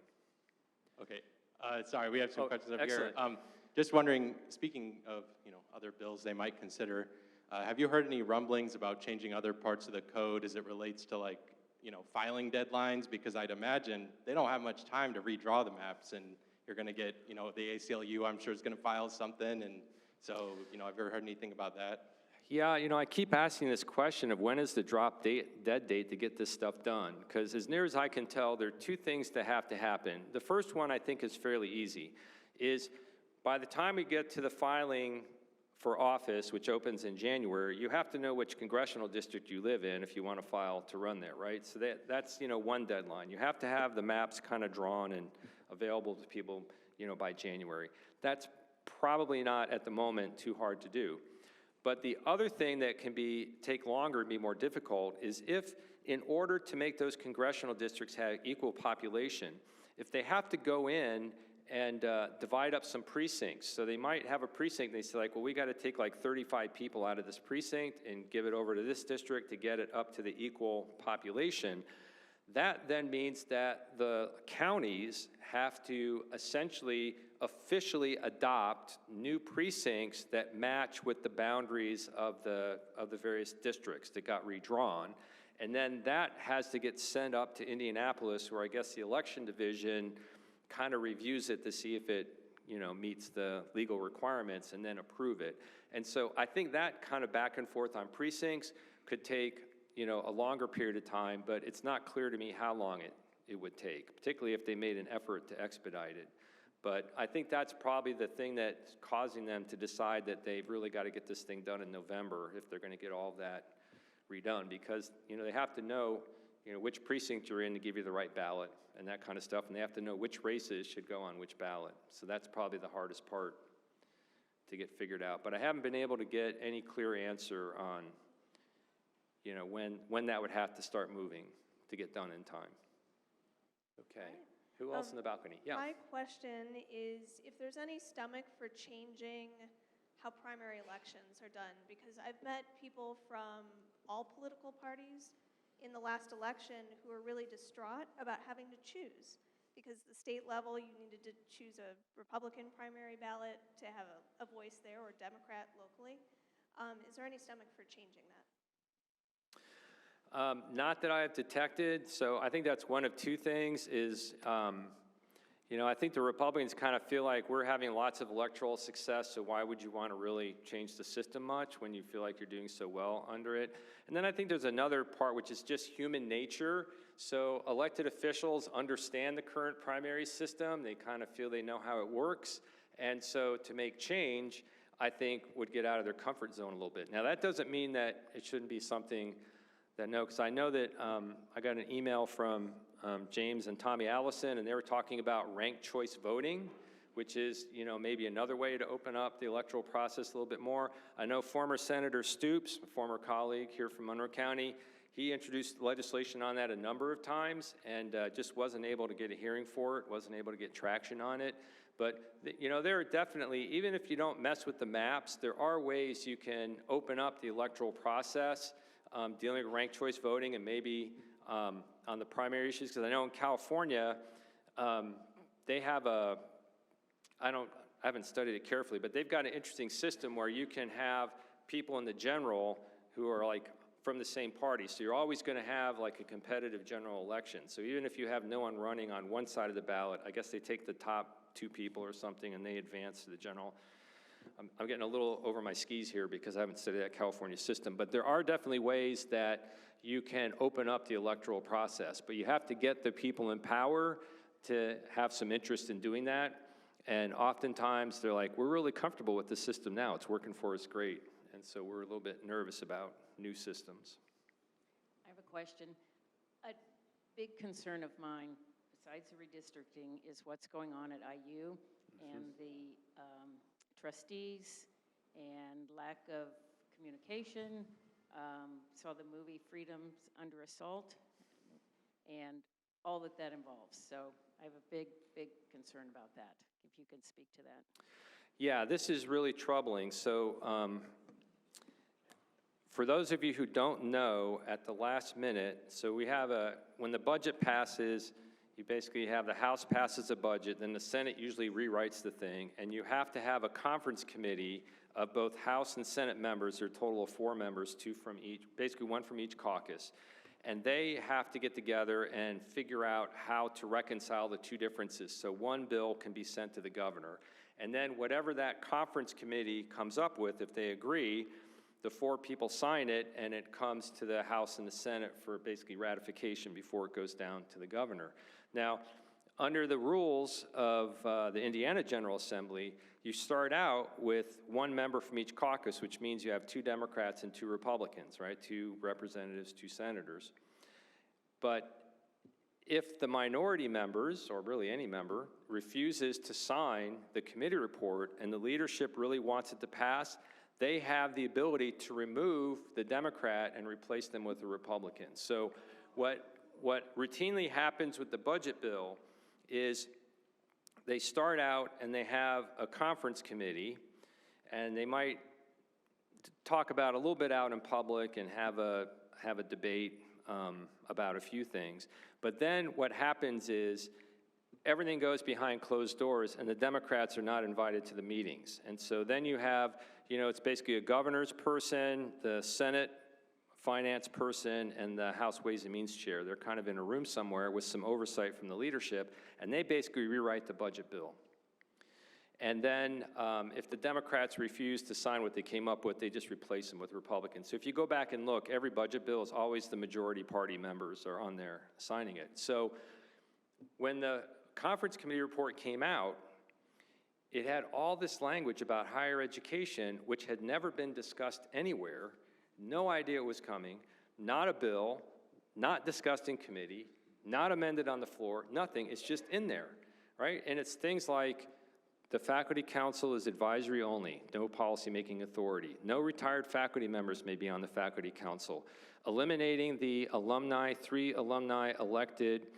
Okay. Sorry, we have some questions up excellent. here. Just wondering, speaking of other bills they might consider, have you heard any rumblings about changing other parts of the code as it relates to filing deadlines? Because I'd imagine they don't have much time to redraw the maps, and you're going to get the ACLU, I'm sure, is going to file something, and so have you ever heard anything about that? Yeah, I keep asking this question of when is the dead date to get this stuff done? Because as near as I can tell, there are two things that have to happen. The first one I think is fairly easy, is by the time we get to the filing for office, which opens in January, you have to know which congressional district you live in if you want to file to run there, right? So that's one deadline. You have to have the maps kind of drawn and available to people, by January. That's probably not at the moment too hard to do. But the other thing that can take longer and be more difficult is if, in order to make those congressional districts have equal population, if they have to go in and divide up some precincts. So they might have a precinct, and they say well, we got to take 35 people out of this precinct and give it over to this district to get it up to the equal population. That then means that the counties have to essentially officially adopt new precincts that match with the boundaries of the various districts that got redrawn. And then that has to get sent up to Indianapolis, where I guess the election division kind of reviews it to see if it meets the legal requirements, and then approve it. And so I think that kind of back and forth on precincts could take a longer period of time, but it's not clear to me how long it would take, particularly if they made an effort to expedite it. But I think that's probably the thing that's causing them to decide that they've really got to get this thing done in November if they're going to get all of that redone, because they have to know which precinct you're in to give you the right ballot and that kind of stuff, and they have to know which races should go on which ballot. So that's probably the hardest part to get figured out. But I haven't been able to get any clear answer on when that would have to start moving to get done in time. Okay. Who else in the balcony? Yeah. My question is if there's any stomach for changing how primary elections are done, because I've met people from all political parties, in the last election who are really distraught about having to choose. Because the state level, you needed to choose a Republican primary ballot to have a voice there, or Democrat locally. Is there any stomach for changing that? Not that I have detected. So I think that's one of two things is, I think the Republicans kind of feel like we're having lots of electoral success, so why would you want to really change the system much when you feel like you're doing so well under it? And then I think there's another part, which is just human nature. So elected officials understand the current primary system. They kind of feel they know how it works. And so to make change, I think would get out of their comfort zone a little bit. Now, that doesn't mean that it shouldn't be something that, no, because I know that I got an email from James and Tommy Allison, and they were talking about ranked choice voting, which is, maybe another way to open up the electoral process a little bit more. I know former Senator Stoops, a former colleague here from Monroe County, he introduced legislation on that a number of times and just wasn't able to get a hearing for it, wasn't able to get traction on it. But, there are definitely, even if you don't mess with the maps, there are ways you can open up the electoral process, dealing with ranked choice voting and maybe on the primary issues. Because I know in California, they have I haven't studied it carefully, but they've got an interesting system where you can have people in the general who are like from the same party. So you're always going to have like a competitive general election. So even if you have no one running on one side of the ballot, I guess they take the top 2 people or something and they advance to the general. I'm getting a little over my skis here because I haven't studied that California system, but there are definitely ways that you can open up the electoral process, but you have to get the people in power to have some interest in doing that. And oftentimes they're like, we're really comfortable with the system now. It's working for us great. And so we're a little bit nervous about new systems. I have a question. A big concern of mine, besides the redistricting, is what's going on at IU and the trustees and lack of communication. Saw the movie Freedom's Under Assault and all that involves. So I have a big concern about that, if you can speak to that. Yeah, this is really troubling. So for those of you who don't know, at the last minute, so we have when the budget passes, you basically have the House passes a budget, then the Senate usually rewrites the thing, and you have to have a conference committee of both House and Senate members. There are a total of 4 members, 2 from each, basically 1 from each caucus. And they have to get together and figure out how to reconcile the 2 differences. So one bill can be sent to the governor. And then whatever that conference committee comes up with, if they agree, the 4 people sign it, and it comes to the House and the Senate for basically ratification before it goes down to the governor. Now, under the rules of the Indiana General Assembly, you start out with 1 member from each caucus, which means you have 2 Democrats and 2 Republicans, right? 2 representatives, 2 senators. But if the minority members, or really any member, refuses to sign the committee report and the leadership really wants it to pass, they have the ability to remove the Democrat and replace them with a Republican. So what routinely happens with the budget bill is they start out and they have a conference committee, and they might talk about a little bit out in public and have a debate about a few things. But then what happens is everything goes behind closed doors, and the Democrats are not invited to the meetings. And so then you have, it's basically a governor's person, the Senate finance person, and the House Ways and Means chair. They're kind of in a room somewhere with some oversight from the leadership, and they basically rewrite the budget bill. And then if the Democrats refuse to sign what they came up with, they just replace them with Republicans. So if you go back and look, every budget bill is always the majority party members are on there signing it. So when the conference committee report came out, it had all this language about higher education, which had never been discussed anywhere. No idea it was coming, not a bill, not discussed in committee, not amended on the floor, nothing. It's just in there, right? And it's things like the faculty council is advisory only, no policymaking authority. No retired faculty members may be on the faculty council. Eliminating the 3 alumni elected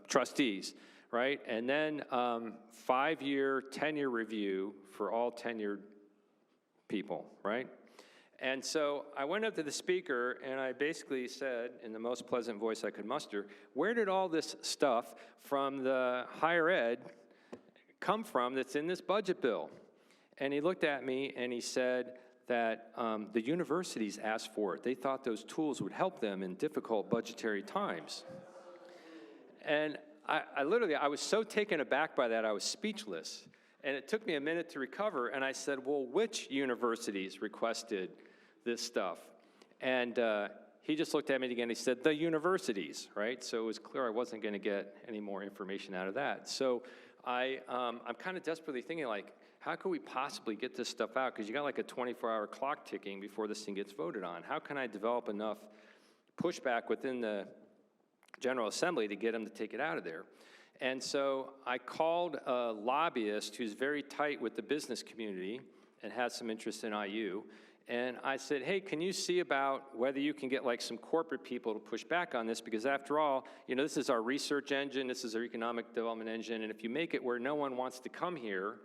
trustees, right? And then 5-year tenure review for all tenured people, right? And so I went up to the speaker and I basically said, in the most pleasant voice I could muster, where did all this stuff from the higher ed come from that's in this budget bill? And he looked at me and he said that the universities asked for it. They thought those tools would help them in difficult budgetary times. And I literally, I was so taken aback by that, I was speechless. And it took me a minute to recover, and I said, well, which universities requested this stuff? And he just looked at me again, he said, the universities, right? So it was clear I wasn't gonna get any more information out of that. So I'm kind of desperately thinking, like, how could we possibly get this stuff out? Because you got like a 24-hour clock ticking before this thing gets voted on. How can I develop enough pushback within the General Assembly to get them to take it out of there? And so I called a lobbyist who's very tight with the business community and has some interest in IU. And I said, hey, can you see about whether you can get like some corporate people to push back on this? Because after all, you know, this is our research engine, this is our economic development engine, and if you make it where no one wants to come here,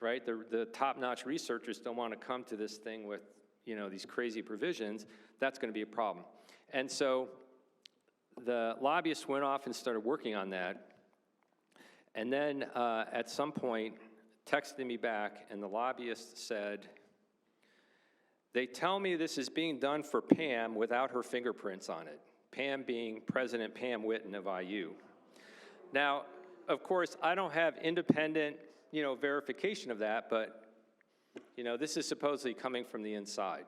right, the top-notch researchers don't want to come to this thing with, you know, these crazy provisions, that's going to be a problem. And so the lobbyist went off and started working on that. And then at some point, texted me back, and the lobbyist said, they tell me this is being done for Pam without her fingerprints on it. Pam being President Pam Whitten of IU. Now, of course, I don't have independent, you know, verification of that, but, you know, this is supposedly coming from the inside.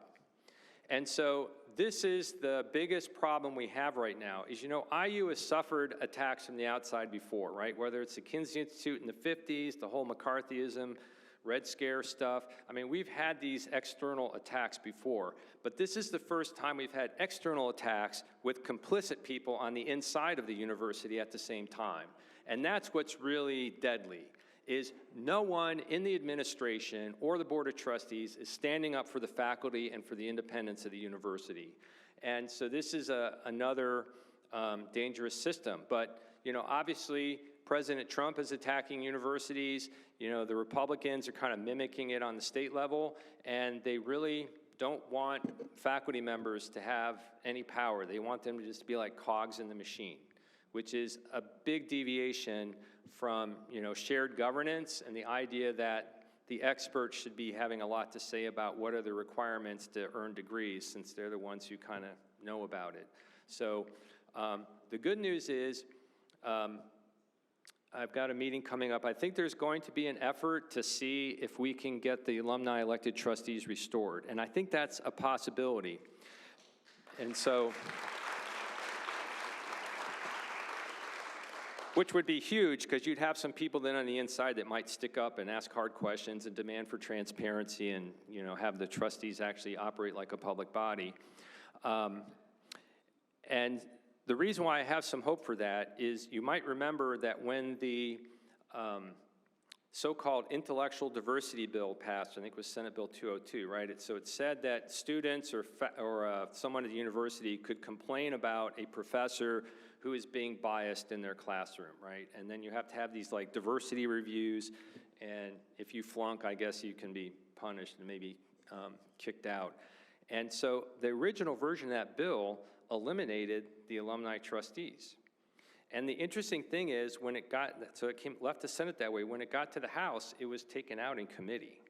And so this is the biggest problem we have right now is, you know, IU has suffered attacks from the outside before, right? Whether it's the Kinsey Institute in the 50s, the whole McCarthyism, Red Scare stuff. I mean, we've had these external attacks before, but this is the first time we've had external attacks with complicit people on the inside of the university at the same time. And that's what's really deadly, is no one in the administration or the Board of Trustees is standing up for the faculty and for the independence of the university. And so this is another dangerous system. But, you know, obviously, President Trump is attacking universities. You know, the Republicans are kind of mimicking it on the state level, and they really don't want faculty members to have any power. They want them to just be like cogs in the machine, which is a big deviation from, you know, shared governance and the idea that the experts should be having a lot to say about what are the requirements to earn degrees, since they're the ones who kind of know about it. So the good news is I've got a meeting coming up. I think there's going to be an effort to see if we can get the alumni elected trustees restored, and I think that's a possibility. And so, which would be huge, because you'd have some people then on the inside that might stick up and ask hard questions and demand for transparency and, you know, have the trustees actually operate like a public body. And the reason why I have some hope for that is you might remember that when the so-called intellectual diversity bill passed, I think it was Senate Bill 202, right? So it said that students or someone at the university could complain about a professor who is being biased in their classroom, right? And then you have to have these like diversity reviews, and if you flunk, I guess you can be punished and maybe kicked out. And so the original version of that bill eliminated the alumni trustees. And the interesting thing is, when it got, so it left the Senate that way, when it got to the House, it was taken out in committee.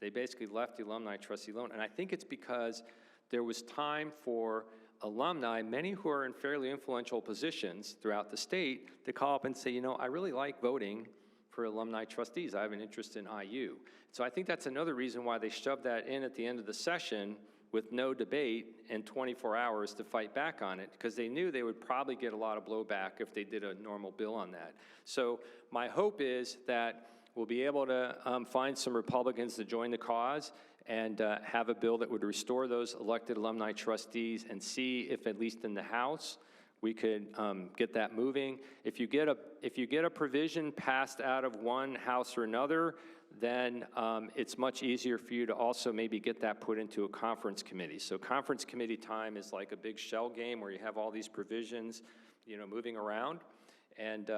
They basically left the alumni trustee alone. And I think it's because there was time for alumni, many who are in fairly influential positions throughout the state, to call up and say, you know, I really like voting for alumni trustees. I have an interest in IU. So I think that's another reason why they shoved that in at the end of the session with no debate and 24 hours to fight back on it, because they knew they would probably get a lot of blowback if they did a normal bill on that. So my hope is that we'll be able to find some Republicans to join the cause and have a bill that would restore those elected alumni trustees, and see if, at least in the House, we could get that moving. If you get a provision passed out of one House or another, then it's much easier for you to also maybe get that put into a conference committee. So conference committee time is like a big shell game where you have all these provisions, you know, moving around, and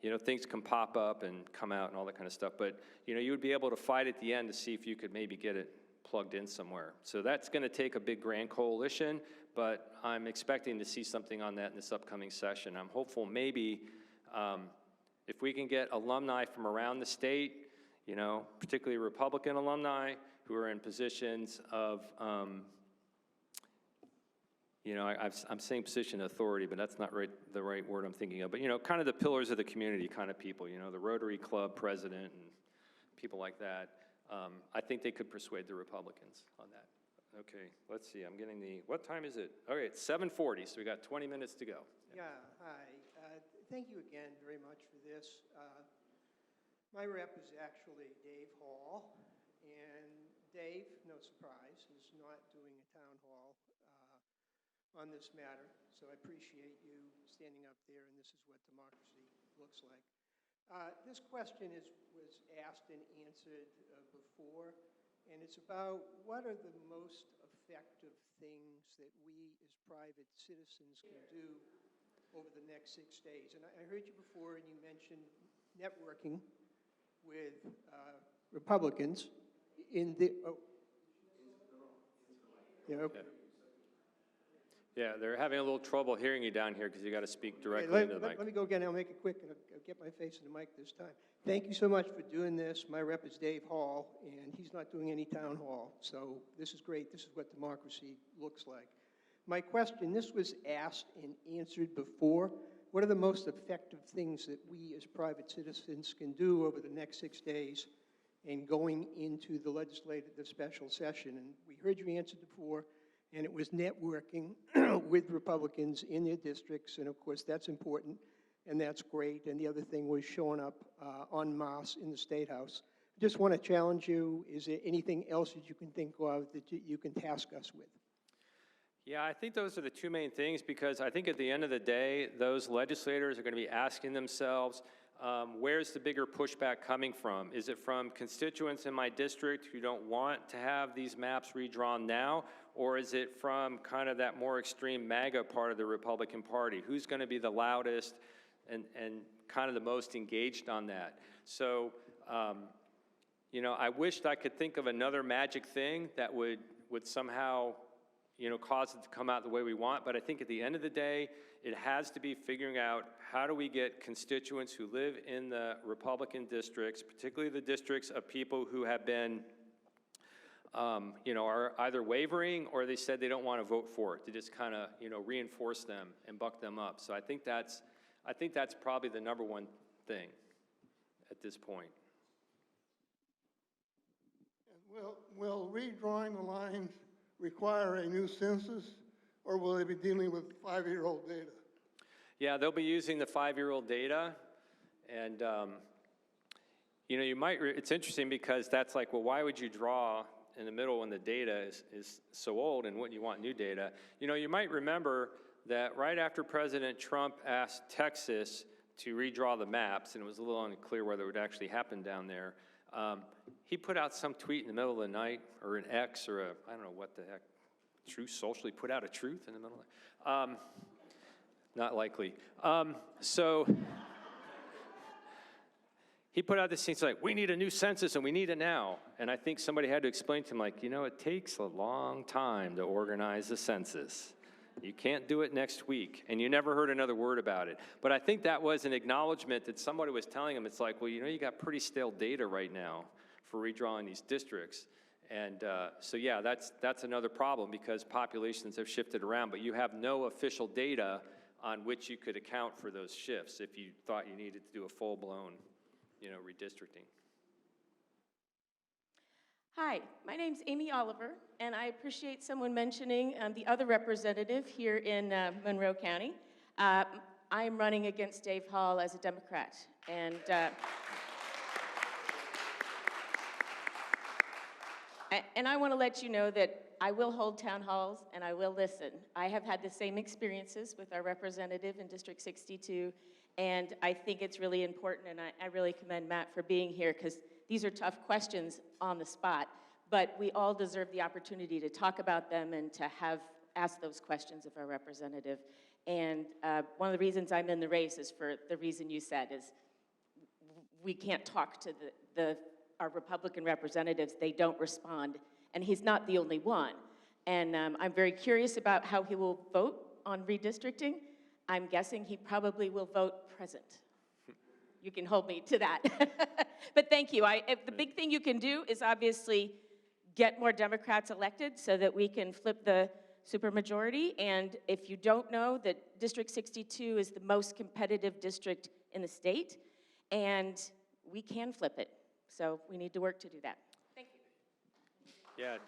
you know, things can pop up and come out and all that kind of stuff. But, you know, you would be able to fight at the end to see if you could maybe get it plugged in somewhere. So that's going to take a big grand coalition, but I'm expecting to see something on that in this upcoming session. I'm hopeful maybe if we can get alumni from around the state, you know, particularly Republican alumni who are in positions of, you know, I'm saying position of authority, but that's not the right word I'm thinking of. But, you know, kind of the pillars of the community kind of people, you know, the Rotary Club president and people like that. I think they could persuade the Republicans on that. Okay, let's see, I'm getting what time is it? Okay, it's 7:40, so we got 20 minutes to go. Yeah, hi. Thank you again very much for this. My rep is actually Dave Hall, and Dave, no surprise, is not doing a town hall on this matter, so I appreciate you standing up there, and this is what democracy looks like. This question was asked and answered before, and it's about what are the most effective things that we as private citizens can do over the next 6 days. And I heard you before, and you mentioned networking with Republicans in the, yeah, okay. Yeah, they're having a little trouble hearing you down here because you got to speak directly into the mic. Let me go again. I'll make it quick, and I'll get my face in the mic this time. Thank you so much for doing this. My rep is Dave Hall, and he's not doing any town hall. So this is great. This is what democracy looks like. My question, this was asked and answered before. What are the most effective things that we as private citizens can do over the next 6 days and going into the legislative special session? And we heard you answer before, and it was networking with Republicans in their districts, and of course that's important, and that's great. And the other thing was showing up en masse in the State House. I just want to challenge you, is there anything else that you can think of that you can task us with? Yeah, I think those are the two main things, because I think at the end of the day, those legislators are going to be asking themselves, where's the bigger pushback coming from? Is it from constituents in my district who don't want to have these maps redrawn now? Or is it from kind of that more extreme MAGA part of the Republican Party? Who's going to be the loudest and kind of the most engaged on that? So, you know, I wished I could think of another magic thing that would somehow, you know, cause it to come out the way we want. But I think at the end of the day, it has to be figuring out how do we get constituents who live in the Republican districts, particularly the districts of people who have been, you know, are either wavering or they said they don't want to vote for it, to just kind of, you know, reinforce them and buck them up. So I think that's probably the number one thing at this point. Will redrawing the lines require a new census, or will they be dealing with 5-year-old data? Yeah, they'll be using the 5-year-old data, and you know, you might. It's interesting because that's like, well, why would you draw in the middle when the data is so old, and wouldn't you want new data? You know, you might remember that right after President Trump asked Texas to redraw the maps, and it was a little unclear whether it would actually happen down there. He put out some tweet in the middle of the night, or an X, or I don't know what the heck, Truth Social. He put out a truth in the middle of it. Not likely. So he put out this thing, it's like, we need a new census and we need it now. And I think somebody had to explain to him, like, you know, it takes a long time to organize a census. You can't do it next week. And you never heard another word about it. But I think that was an acknowledgement that somebody was telling him, it's like, well, you know, you got pretty stale data right now for redrawing these districts. And so, yeah, that's another problem, because populations have shifted around, but you have no official data on which you could account for those shifts if you thought you needed to do a full-blown, you know, redistricting. Hi, my name's Amy Oliver, and I appreciate someone mentioning the other representative here in Monroe County. I'm running against Dave Hall as a Democrat, and I want to let you know that I will hold town halls and I will listen. I have had the same experiences with our representative in District 62, and I think it's really important, and I really commend Matt for being here, because these are tough questions on the spot, but we all deserve the opportunity to talk about them and to ask those questions of our representative. And one of the reasons I'm in the race is for the reason you said, is we can't talk to our Republican representatives. They don't respond, and he's not the only one. And I'm very curious about how he will vote on redistricting. I'm guessing he probably will vote present. You can hold me to that. But thank you. The big thing you can do is obviously get more Democrats elected so that we can flip the supermajority. And if you don't know, that District 62 is the most competitive district in the state, and we can flip it. So we need to work to do that. Thank you. Yeah.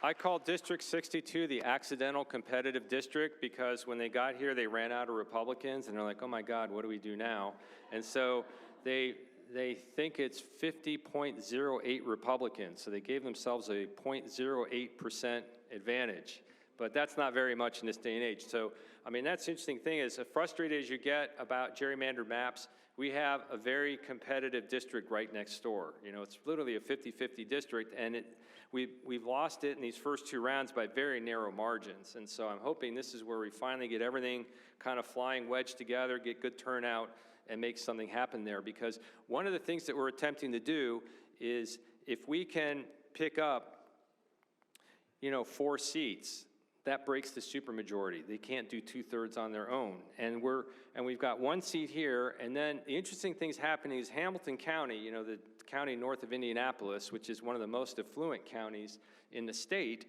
I call District 62 the accidental competitive district because when they got here, they ran out of Republicans, and they're like, oh my God, what do we do now? And so they think it's 50.08 Republicans, so they gave themselves a 0.08% advantage. But that's not very much in this day and age. So, I mean, that's the interesting thing is, as frustrated as you get about gerrymandered maps, we have a very competitive district right next door. You know, it's literally a 50-50 district, and we've lost it in these first two rounds by very narrow margins. And so I'm hoping this is where we finally get everything kind of flying wedged together, get good turnout, and make something happen there. Because one of the things that we're attempting to do is if we can pick up, 4 seats, that breaks the supermajority. They can't do 2/3 on their own. And we've got 1 seat here, and then the interesting things happening is Hamilton County, the county north of Indianapolis, which is one of the most affluent counties in the state,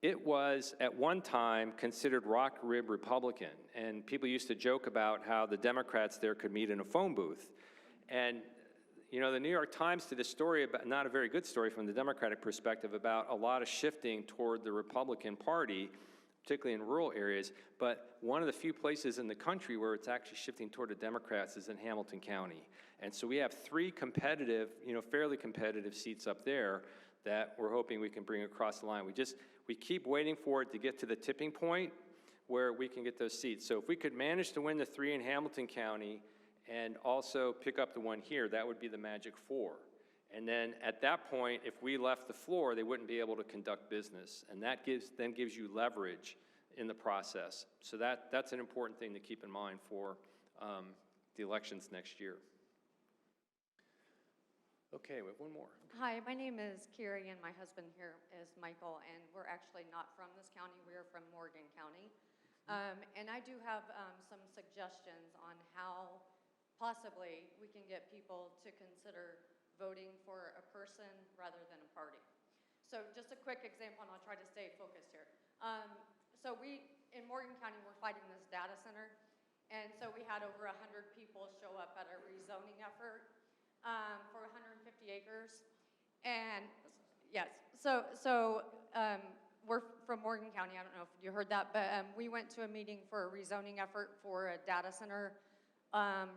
it was at one time considered rock rib Republican. And people used to joke about how the Democrats there could meet in a phone booth. And the New York Times did a story about, not a very good story from the Democratic perspective, about a lot of shifting toward the Republican Party, particularly in rural areas. But one of the few places in the country where it's actually shifting toward the Democrats is in Hamilton County. And so we have 3 competitive, fairly competitive seats up there that we're hoping we can bring across the line. We keep waiting for it to get to the tipping point where we can get those seats. So if we could manage to win the 3 in Hamilton County and also pick up the 1 here, that would be the magic 4. And then at that point, if we left the floor, they wouldn't be able to conduct business. And that gives you leverage in the process. So that's an important thing to keep in mind for the elections next year. Okay, we have 1 more. Hi, my name is Carrie, and my husband here is Michael, and we're actually not from this county. We're from Morgan County. And I do have some suggestions on how possibly we can get people to consider voting for a person rather than a party. So just a quick example, and I'll try to stay focused here. So in Morgan County, we're fighting this data center, and so we had over 100 people show up at a rezoning effort for 150 acres. And yes, so we're from Morgan County. I don't know if you heard that, but we went to a meeting for a rezoning effort for a data center,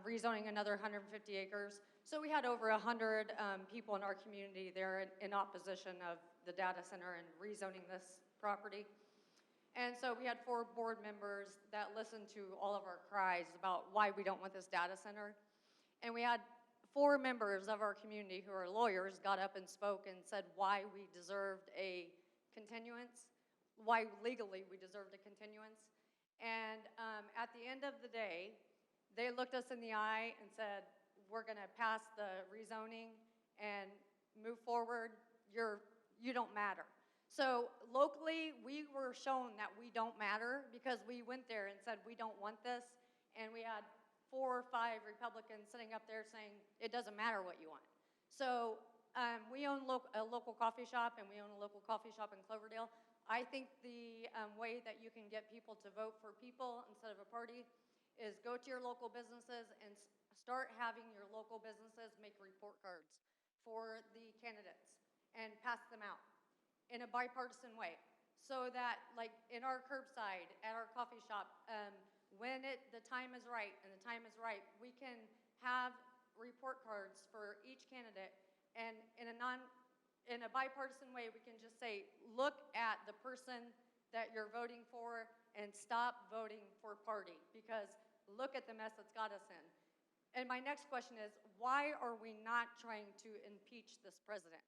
rezoning another 150 acres. So we had over 100 people in our community there in opposition of the data center and rezoning this property. And so we had 4 board members that listened to all of our cries about why we don't want this data center. And we had 4 members of our community who are lawyers got up and spoke and said why we deserved a continuance, why legally we deserved a continuance. And at the end of the day, they looked us in the eye and said, we're gonna pass the rezoning and move forward. You don't matter. So locally, we were shown that we don't matter because we went there and said we don't want this, and we had 4 or 5 Republicans sitting up there saying it doesn't matter what you want. So we own a local coffee shop, and we own a local coffee shop in Cloverdale. I think the way that you can get people to vote for people instead of a party is go to your local businesses and start having your local businesses make report cards for the candidates and pass them out in a bipartisan way, so that, like in our curbside at our coffee shop, when the time is right, we can have report cards for each candidate, and in a bipartisan way, we can just say, look at the person that you're voting for and stop voting for party, because look at the mess that's got us in. And my next question is, why are we not trying to impeach this president?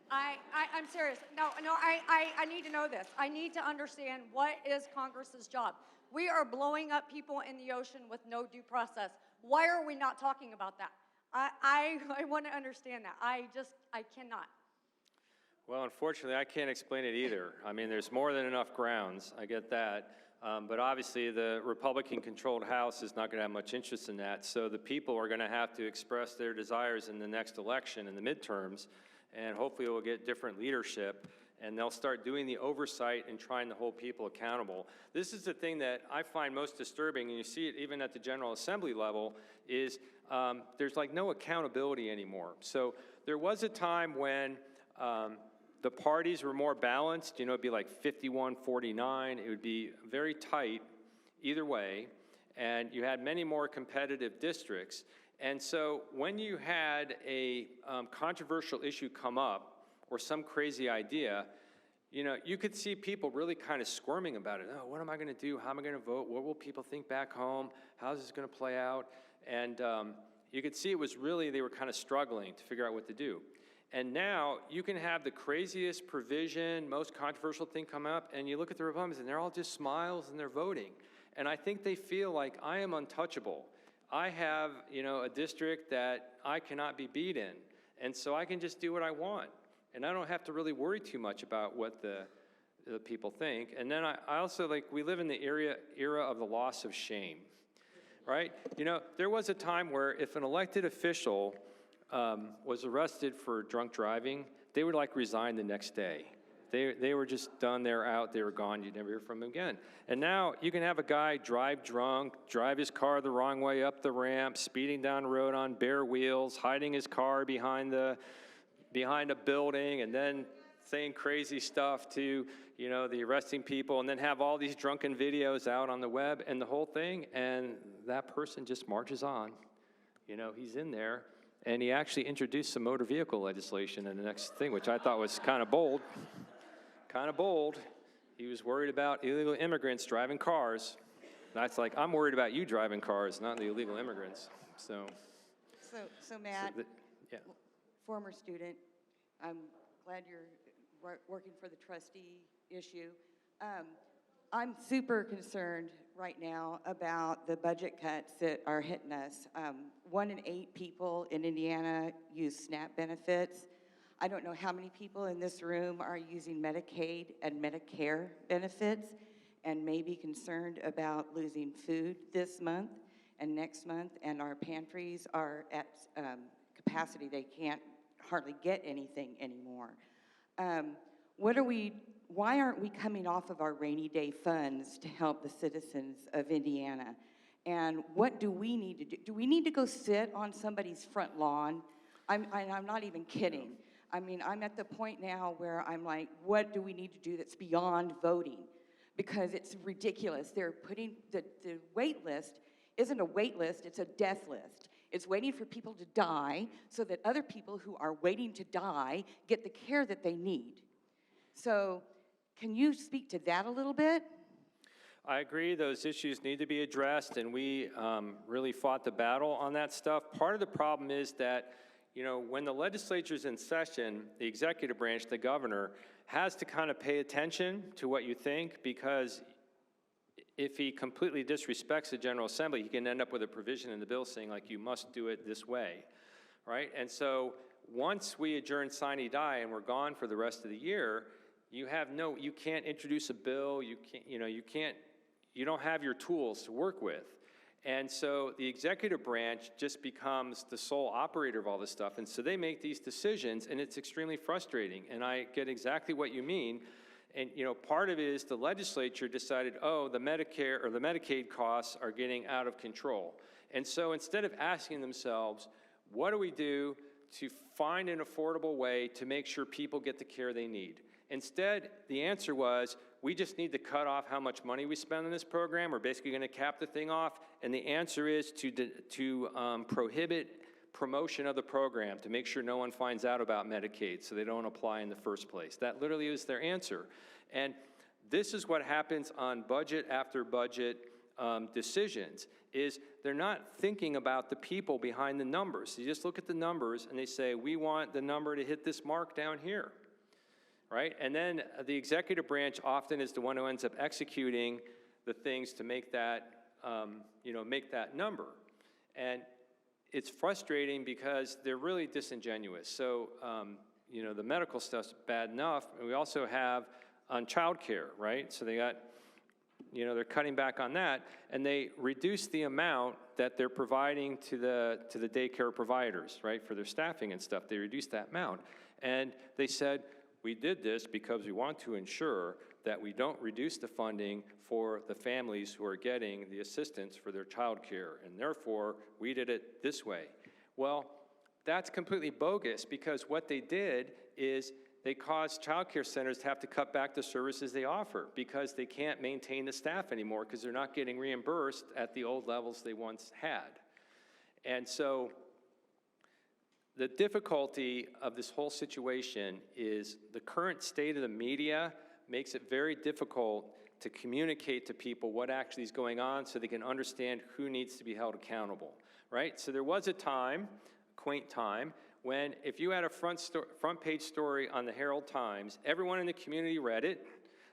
I'm serious. No, I need to know this. I need to understand, what is Congress's job? We are blowing up people in the ocean with no due process. Why are we not talking about that? I want to understand that. I cannot. Well, unfortunately, I can't explain it either. I mean, there's more than enough grounds, I get that. But obviously, the Republican-controlled House is not going to have much interest in that, so the people are going to have to express their desires in the next election, in the midterms, and hopefully we'll get different leadership, and they'll start doing the oversight and trying to hold people accountable. This is the thing that I find most disturbing, and you see it even at the General Assembly level, is there's like no accountability anymore. So there was a time when the parties were more balanced. You know, it'd be like 51-49. It would be very tight either way, and you had many more competitive districts. And so when you had a controversial issue come up or some crazy idea, you know, you could see people really kind of squirming about it. Oh, what am I going to do? How am I going to vote? What will people think back home? How's this going to play out? And you could see it was really, they were kind of struggling to figure out what to do. And now you can have the craziest provision, most controversial thing come up, and you look at the Republicans, and they're all just smiles, and they're voting. And I think they feel like I am untouchable. I have, you know, a district that I cannot be beat in, and so I can just do what I want. And I don't have to really worry too much about what the people think. And then I also, like, we live in the era of the loss of shame, right? You know, there was a time where if an elected official was arrested for drunk driving, they would like resign the next day. They were just done, they're out, they were gone, you'd never hear from them again. And now you can have a guy drive drunk, drive his car the wrong way up the ramp, speeding down the road on bare wheels, hiding his car behind a building, and then saying crazy stuff to, you know, the arresting people, and then have all these drunken videos out on the web and the whole thing, and that person just marches on. You know, he's in there. And he actually introduced some motor vehicle legislation in the next thing, which I thought was kind of bold. Kind of bold. He was worried about illegal immigrants driving cars. That's like, I'm worried about you driving cars, not the illegal immigrants. So Matt, yeah. Former student, I'm glad you're working for the trustee issue. I'm super concerned right now about the budget cuts that are hitting us. 1 in 8 people in Indiana use SNAP benefits. I don't know how many people in this room are using Medicaid and Medicare benefits and may be concerned about losing food this month and next month, and our pantries are at capacity. They can't hardly get anything anymore. Why aren't we coming off of our rainy day funds to help the citizens of Indiana? And what do we need to do? Do we need to go sit on somebody's front lawn? I'm not even kidding. I mean, I'm at the point now where I'm like, what do we need to do that's beyond voting? Because it's ridiculous. They're putting, the wait list isn't a wait list, it's a death list. It's waiting for people to die so that other people who are waiting to die get the care that they need. So, can you speak to that a little bit? I agree, those issues need to be addressed, and we really fought the battle on that stuff. Part of the problem is that, you know, when the legislature's in session, the executive branch, the governor, has to kind of pay attention to what you think, because if he completely disrespects the General Assembly, he can end up with a provision in the bill saying, like, you must do it this way, right? And so once we adjourn sine die and we're gone for the rest of the year, you can't introduce a bill, you don't have your tools to work with. And so the executive branch just becomes the sole operator of all this stuff, and so they make these decisions, and it's extremely frustrating, and I get exactly what you mean. And, you know, part of it is the legislature decided, oh, the Medicare or the Medicaid costs are getting out of control. And so instead of asking themselves, what do we do to find an affordable way to make sure people get the care they need? Instead, the answer was, we just need to cut off how much money we spend on this program. We're basically going to cap the thing off. And the answer is to prohibit promotion of the program, to make sure no one finds out about Medicaid so they don't apply in the first place. That literally is their answer. And this is what happens on budget after budget decisions, is they're not thinking about the people behind the numbers. You just look at the numbers and they say, we want the number to hit this mark down here. Right? And then the executive branch often is the one who ends up executing the things to make that, make that number. And it's frustrating because they're really disingenuous. So, you know, the medical stuff's bad enough, and we also have on childcare, right? So they got, you know, they're cutting back on that, and they reduce the amount that they're providing to the daycare providers, right, for their staffing and stuff. They reduced that amount. And they said, we did this because we want to ensure that we don't reduce the funding for the families who are getting the assistance for their child care, and therefore, we did it this way. Well, that's completely bogus, because what they did is they caused child care centers to have to cut back the services they offer because they can't maintain the staff anymore because they're not getting reimbursed at the old levels they once had. And so the difficulty of this whole situation is the current state of the media makes it very difficult to communicate to people what actually is going on so they can understand who needs to be held accountable, right? So there was a time, quaint time, when if you had a front page story on the Herald Times, everyone in the community read it,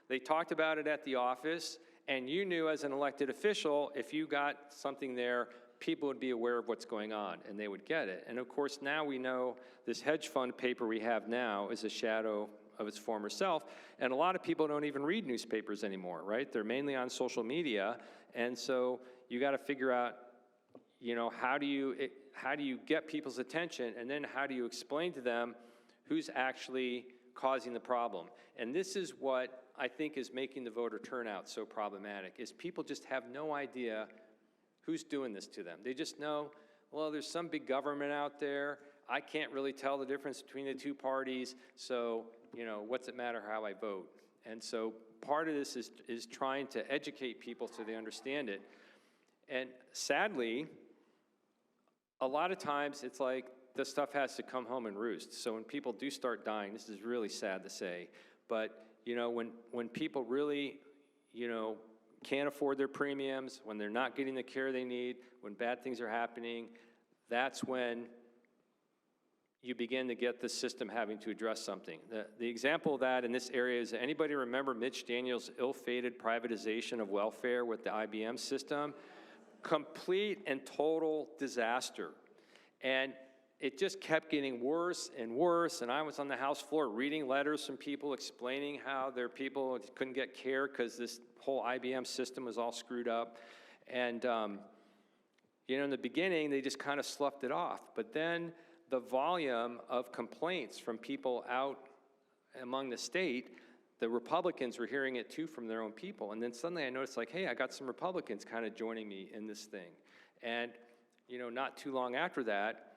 they talked about it at the office, and you knew as an elected official, if you got something there, people would be aware of what's going on, and they would get it. And of course, now we know this hedge fund paper we have now is a shadow of its former self, and a lot of people don't even read newspapers anymore, right? They're mainly on social media, and so you got to figure out, you know, how do you get people's attention, and then how do you explain to them who's actually causing the problem? And this is what I think is making the voter turnout so problematic, is people just have no idea who's doing this to them. They just know, well, there's some big government out there. I can't really tell the difference between the two parties, so, you know, what's it matter how I vote? And so part of this is trying to educate people so they understand it. And sadly, a lot of times it's like the stuff has to come home and roost. So when people do start dying, this is really sad to say, but, you know, when people really, you know, can't afford their premiums, when they're not getting the care they need, when bad things are happening, that's when you begin to get the system having to address something. The example of that in this area is, anybody remember Mitch Daniels' ill-fated privatization of welfare with the IBM system? Complete and total disaster. And it just kept getting worse and worse, and I was on the House floor reading letters from people explaining how their people couldn't get care because this whole IBM system was all screwed up. And, you know, in the beginning, they just kind of sloughed it off. But then the volume of complaints from people out among the state, the Republicans were hearing it too from their own people. And then suddenly I noticed, like, hey, I got some Republicans kind of joining me in this thing. And, you know, not too long after that,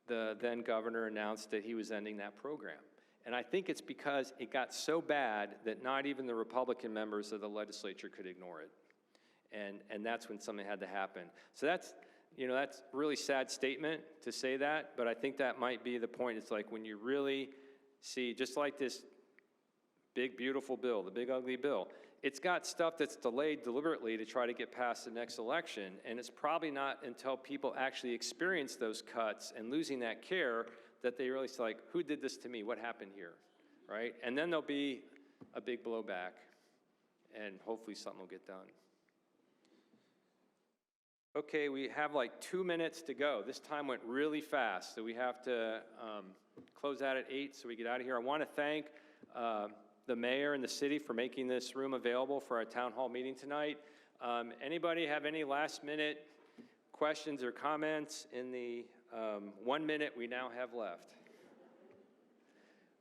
the then governor announced that he was ending that program. And I think it's because it got so bad that not even the Republican members of the legislature could ignore it. And that's when something had to happen. So that's, you know, that's a really sad statement to say that, but I think that might be the point. It's like when you really see, just like this big, beautiful bill, the big, ugly bill, it's got stuff that's delayed deliberately to try to get past the next election, and it's probably not until people actually experience those cuts and losing that care that they really say, like, who did this to me? What happened here, right? And then there'll be a big blowback, and hopefully something will get done. Okay, we have like 2 minutes to go. This time went really fast, so we have to close out at 8 so we get out of here. I want to thank the mayor and the city for making this room available for our town hall meeting tonight. Anybody have any last minute questions or comments in the 1 minute we now have left?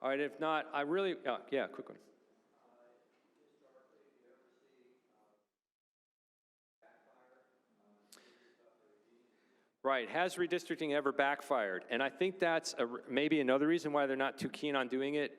All right, if not, I really, yeah, quick one. Right, has redistricting ever backfired? And I think that's maybe another reason why they're not too keen on doing it.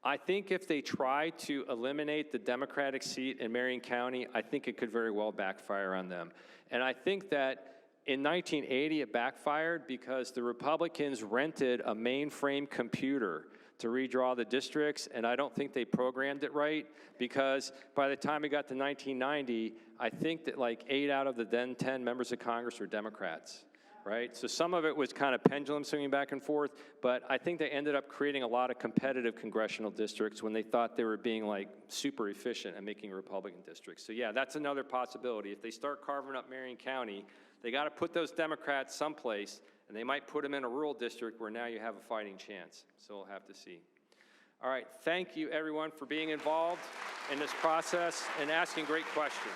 I think if they try to eliminate the Democratic seat in Marion County, I think it could very well backfire on them. And I think that in 1980 it backfired because the Republicans rented a mainframe computer to redraw the districts, and I don't think they programmed it right, because by the time we got to 1990, I think that like 8 out of the then 10 members of Congress were Democrats. Right? So some of it was kind of pendulum swinging back and forth, but I think they ended up creating a lot of competitive congressional districts when they thought they were being like super efficient and making Republican districts. So yeah, that's another possibility. If they start carving up Marion County, they got to put those Democrats someplace, And they might put them in a rural district where now you have a fighting chance. So we'll have to see. All right, thank you everyone for being involved in this process and asking great questions.